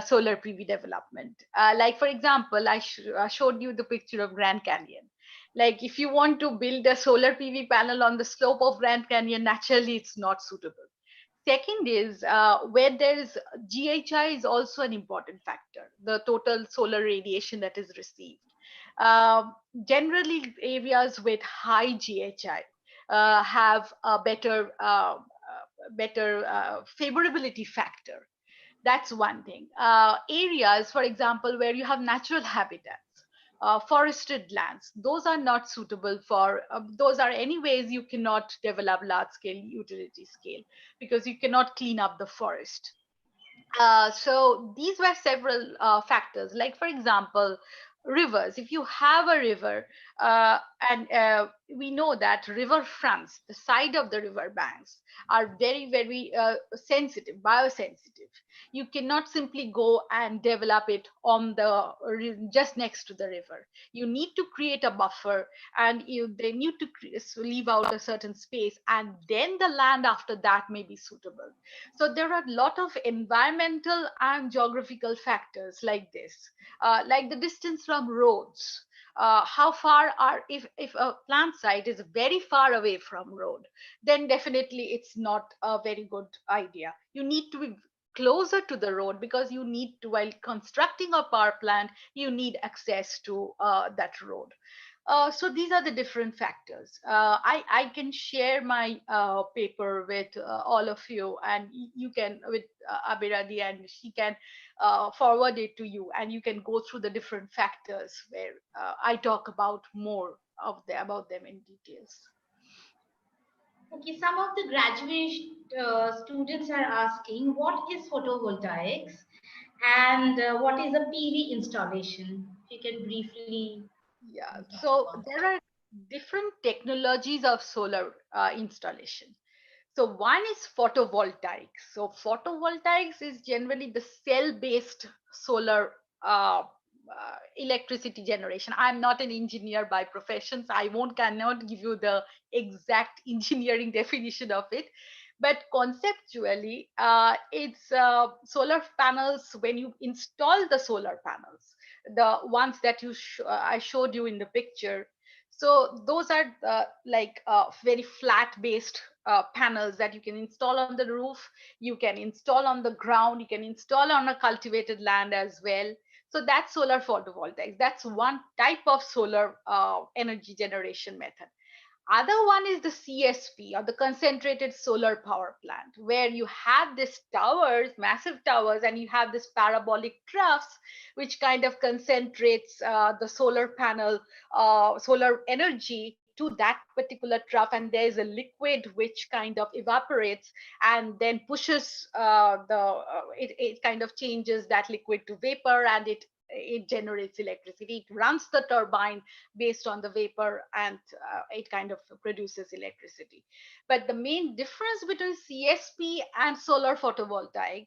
solar PV development. Like for example, I showed you the picture of Grand Canyon. Like if you want to build a solar PV panel on the slope of Grand Canyon, naturally it's not suitable. Second is where there is GHI is also an important factor, the total solar radiation that is received. Uh, Generally, areas with high GHI, have a better favorability factor. That's one thing. Areas, for example, where you have natural habitats, forested lands, those are not suitable for, those are anyways, you cannot develop large scale utility scale because you cannot clean up the forest. So these were several factors. Like for example, rivers. If you have a river, and we know that river fronts, the side of the river banks, are very sensitive, biosensitive. You cannot simply go and develop it on the just next to the river. You need to create a buffer, and they need to leave out a certain space, and then the land after that may be suitable. So there are a lot of environmental and geographical factors like this, like the distance from roads. How far are, if a plant site is very far away from road, then definitely it's not a very good idea. You need to be closer to the road because you need to, while constructing a power plant, you need access to that road. So these are the different factors. I can share my paper with all of you, and you can with Abiradi, and she can forward it to you, and you can go through the different factors where I talk about more about them in details. Okay, some of the graduate students are asking what is photovoltaics and what is a PV installation. If you can briefly Yeah, talk so about there are different technologies of solar installation. So one is photovoltaics. So photovoltaics is generally the cell-based solar electricity generation. I'm not an engineer by profession, so I won't cannot give you the exact engineering definition of it. But conceptually, it's solar panels. When you install the solar panels, the ones that I showed you in the picture, so those are like very flat based panels that you can install on the roof, you can install on the ground, you can install on a cultivated land as well. So that's solar photovoltaics. That's one type of solar energy generation method. Other one is the CSP, or the concentrated solar power plant, where you have these towers, massive towers, and you have this parabolic troughs, which kind of concentrates the solar panel, solar energy to that particular trough, and there is a liquid which kind of evaporates and then pushes it kind of changes that liquid to vapor, and it generates electricity. It runs the turbine based on the vapor, and it kind of produces electricity. But the main difference between CSP and solar photovoltaic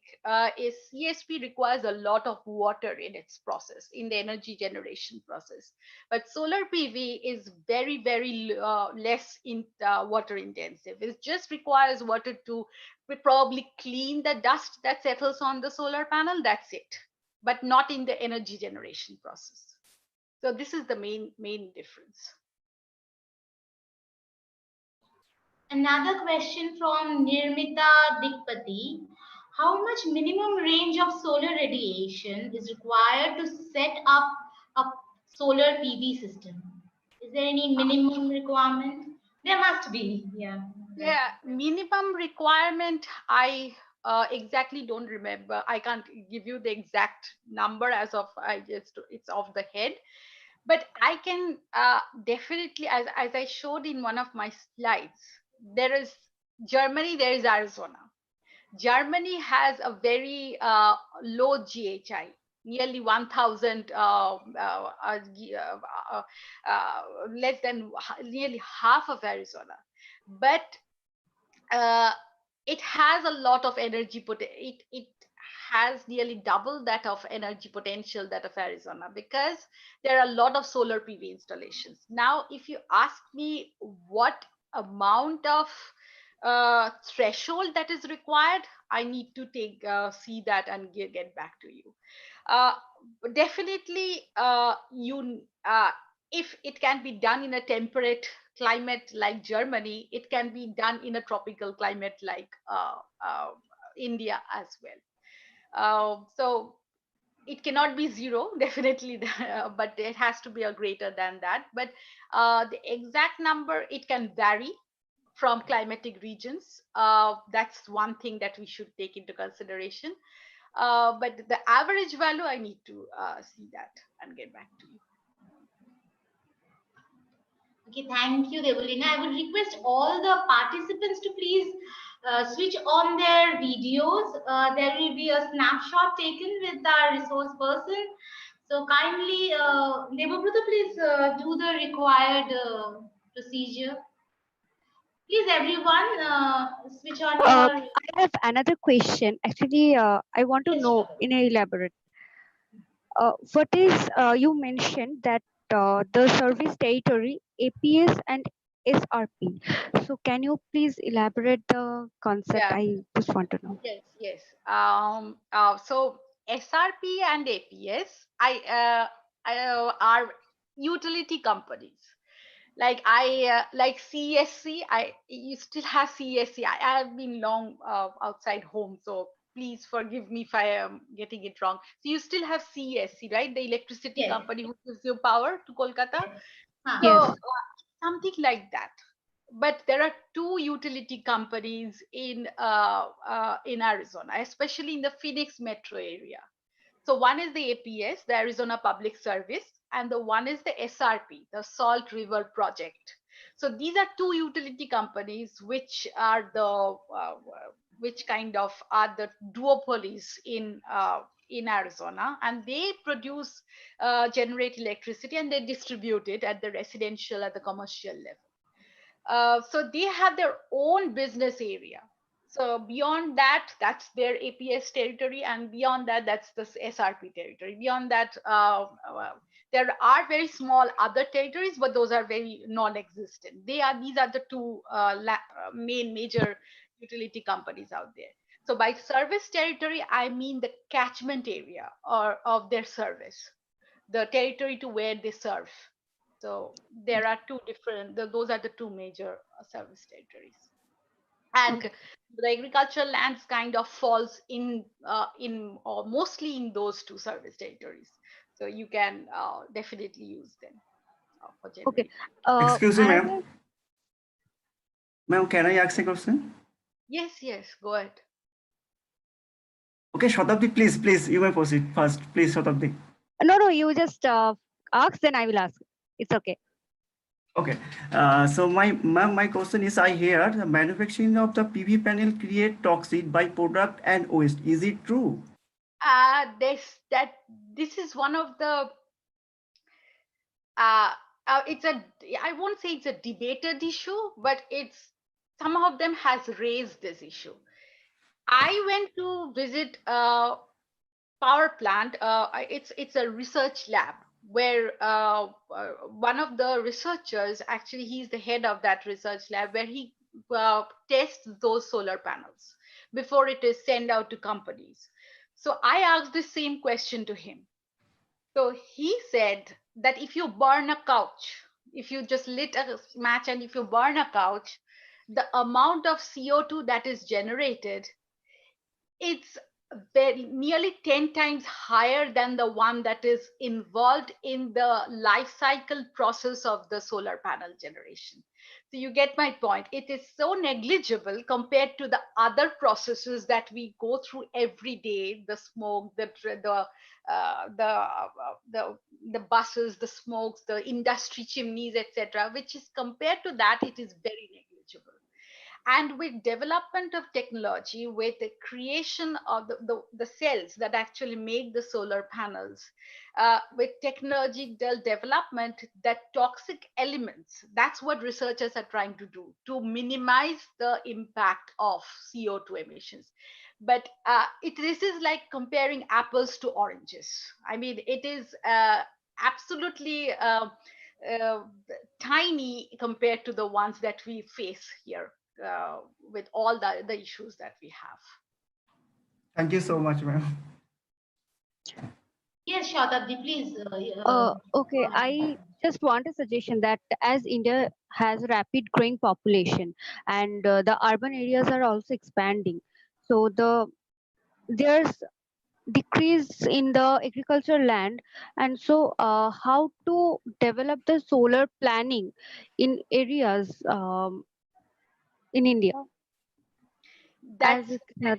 is CSP requires a lot of water in its process, in the energy generation process. But solar PV is very less water intensive. It just requires water to probably clean the dust that settles on the solar panel. That's it, but not in the energy generation process. So this is the main difference. another question from Nirmita Dikpati. How much minimum range of solar radiation is required to set up a solar PV system? Is there any minimum requirement? There must be, yeah. Yeah, minimum requirement, I exactly don't remember. I can't give you the exact number as of, I just, it's off the head. But I can definitely, as I showed in one of my slides, there is Germany, there is Arizona. Germany has a very low GHI, nearly 1,000, less than nearly half of Arizona. But uh, it has a lot of energy. It has nearly double that of energy potential that of Arizona, because there are a lot of solar PV installations. Now, if you ask me what amount of threshold that is required, I need to see that and get back to you. Uh, Definitely, if it can be done in a temperate climate like Germany, it can be done in a tropical climate like India as well. So it cannot be zero, definitely, but it has to be a greater than that. But the exact number, it can vary. from climatic regions. That's one thing that we should take into consideration. But the average value, I need to see that and get back to you. Okay, thank you, Debaleena. I would request all the participants to please switch on their videos. There will be a snapshot taken with our resource person. So kindly, Debabrata, please do the required procedure. Please, everyone, switch on your. I have another question. Actually, I want to Yes, know sure. in a elaborate. What is you mentioned that the service territory, APS and SRP. So can you please elaborate the concept? Yeah. I just want to know. Yes, yes. So SRP and APS, are utility companies. Like CSC. You still have CSC. I have been long outside home, so please forgive me if I am getting it wrong. So you still have CSC, right? The electricity Yes. company who gives you power to Kolkata. Yes. Huh. So Yes. something like that. But there are two utility companies in Arizona, especially in the Phoenix metro area. So one is the APS, the Arizona Public Service, and the one is the SRP, the Salt River Project. So these are two utility companies which kind of are the duopolies in Arizona, and they produce generate electricity and they distribute it at the residential, at the commercial level. So they have their own business area. So beyond that, that's their APS territory, and beyond that, that's the SRP territory. Beyond that, there are very small other territories, but those are very non-existent. These are the two main major utility companies out there. So by service territory, I mean the catchment area or of their service, the territory to where they serve. So there are two different, those are the two major service territories. And Okay. the agricultural lands kind of falls in or mostly in those two service territories. So you can definitely use them for Okay. generating. Excuse me, ma'am. Another. Ma'am, can I ask a question? Yes, yes, go ahead. Okay, Shatabdi, please, you may proceed first. Please, Shatabdi. No, you just ask, then I will ask. It's okay. Okay. So my question is, I hear the manufacturing of the PV panel create toxic byproduct and waste. Is it true? This is one of the it's a, I won't say it's a debated issue, but it's, some of them has raised this issue. I went to visit a power plant. It's a research lab where one of the researchers, actually he's the head of that research lab, where he tests those solar panels before it is sent out to companies. So I asked the same question to him. So he said that if you burn a couch, if you just lit a match and if you burn a couch, the amount of CO2 that is generated, it's nearly 10 times higher than the one that is involved in the life cycle process of the solar panel generation. So you get my point. It is so negligible compared to the other processes that we go through every day: the smoke, the buses, the smokes, the industry chimneys, etc. Which is, compared to that, it is very negligible. And with development of technology, with the creation of the cells that actually make the solar panels, with technological development, that toxic elements, that's what researchers are trying to do, to minimize the impact of CO2 emissions. But this is like comparing apples to oranges. I mean, it is absolutely tiny compared to the ones that we face here, with all the issues that we have. Thank you so much, ma'am. Yes, Shatabdi, please. Okay, I just want a suggestion that as India has rapid growing population and the urban areas are also expanding, so there's decrease in the agricultural land, and so how to develop the solar planning in areas in India? That's, As it's not.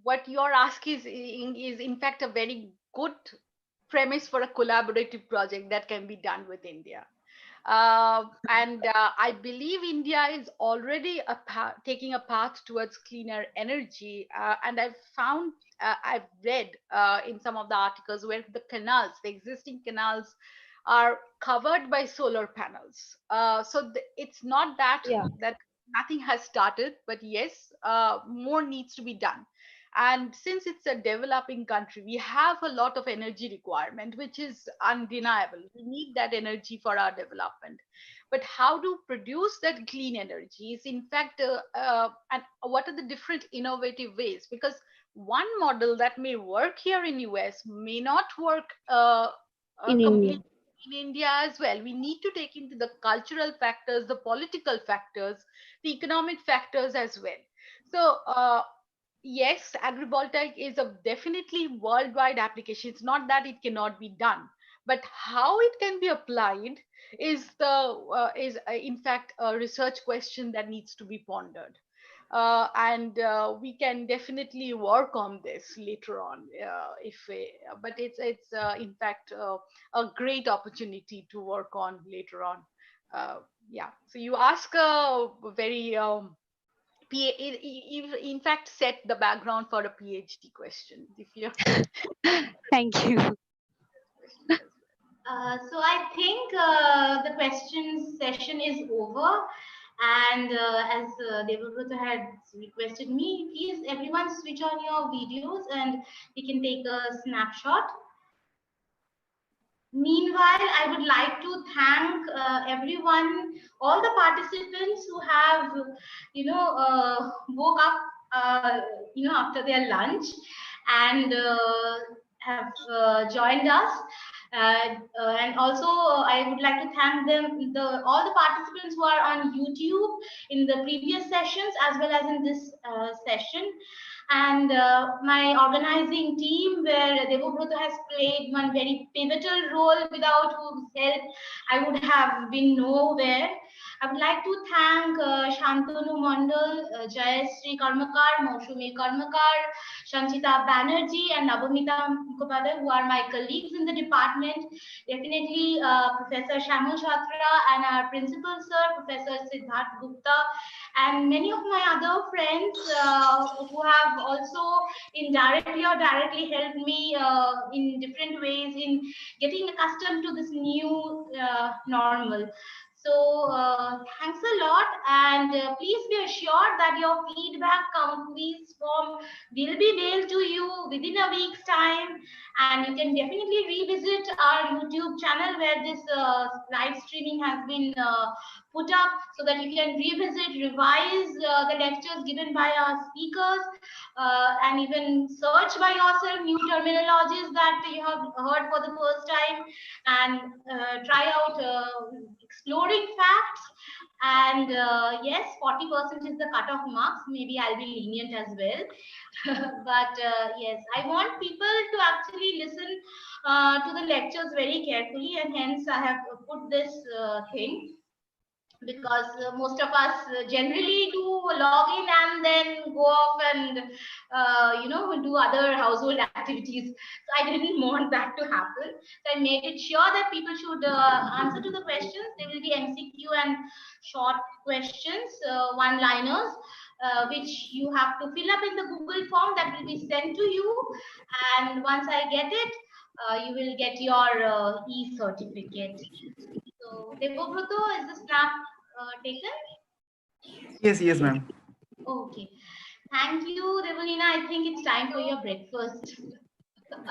what you're asking is in fact a very good premise for a collaborative project that can be done with India. And I believe India is already taking a path towards cleaner energy. And I've read in some of the articles where the existing canals are covered by solar panels. So it's not Yeah. that nothing has started, but yes, more needs to be done. And since it's a developing country, we have a lot of energy requirement, which is undeniable. We need that energy for our development. But how to produce that clean energy is, in fact, and what are the different innovative ways? Because one model that may work here in US may not work In India. completely in India as well. We need to take into the cultural factors, the political factors, the economic factors as well. So, yes, agrivoltaic is a definitely worldwide application. It's not that it cannot be done, but how it can be applied is in fact a research question that needs to be pondered. And we can definitely work on this later on, but it's in fact a great opportunity to work on later on. Yeah. So you ask a very in fact set the background for a PhD question if you Thank you. So I think the question session is over. And as Devabrata had requested me, please everyone switch on your videos and we can take a snapshot. Meanwhile, I would like to thank everyone, all the participants who have, woke up, after their lunch and have joined us. And also, I would like to thank all the participants who are on YouTube in the previous sessions as well as in this session. And my organizing team, where Devabrata has played one very pivotal role, without whose help I would have been nowhere. I would like to thank Shantanu Mandal, Jayashree Karmakar, Moshumi Karmakar, Sanchita Banerjee, and Navamita Mukhopadhyay, who are my colleagues in the department. Definitely Professor Shamul Chatra and our principal sir, Professor Siddharth Gupta, and many of my other friends who have also indirectly or directly helped me in different ways in getting accustomed to this new normal. So thanks a lot, and please be assured that your feedback quiz form will be mailed to you within a week's time, and you can definitely revisit our YouTube channel where this live streaming has been put up, so that you can revisit, revise the lectures given by our speakers, and even search by yourself new terminologies that you have heard for the first time, and try out exploring facts. And yes, 40% is the cutoff marks. Maybe I'll be lenient as well. But yes, I want people to actually listen to the lectures very carefully, and hence I have put this thing, because most of us generally do log in and then go off and do other household activities. So I didn't want that to happen, so I made it sure that people should answer to the questions. There will be MCQ and short questions, one liners, which you have to fill up in the Google form that will be sent to you, and once I get it, you will get your e-certificate. So, Devobruto, is the snap taken? Yes, ma'am. Okay. Thank you, Debaleena. I think it's time for your breakfast.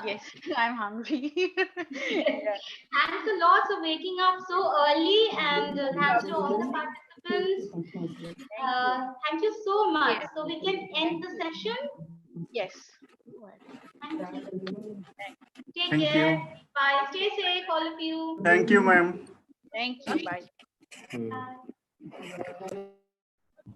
yes, I'm hungry. Yeah. Thanks a lot for waking up so early, and thanks to all the participants. Thank you so much. Yeah. So we can end the session. Yes. Go ahead. Thank you. Take Thank care. you. Bye. Stay safe, all of you. Thank you, ma'am. Thank you. Bye. Bye.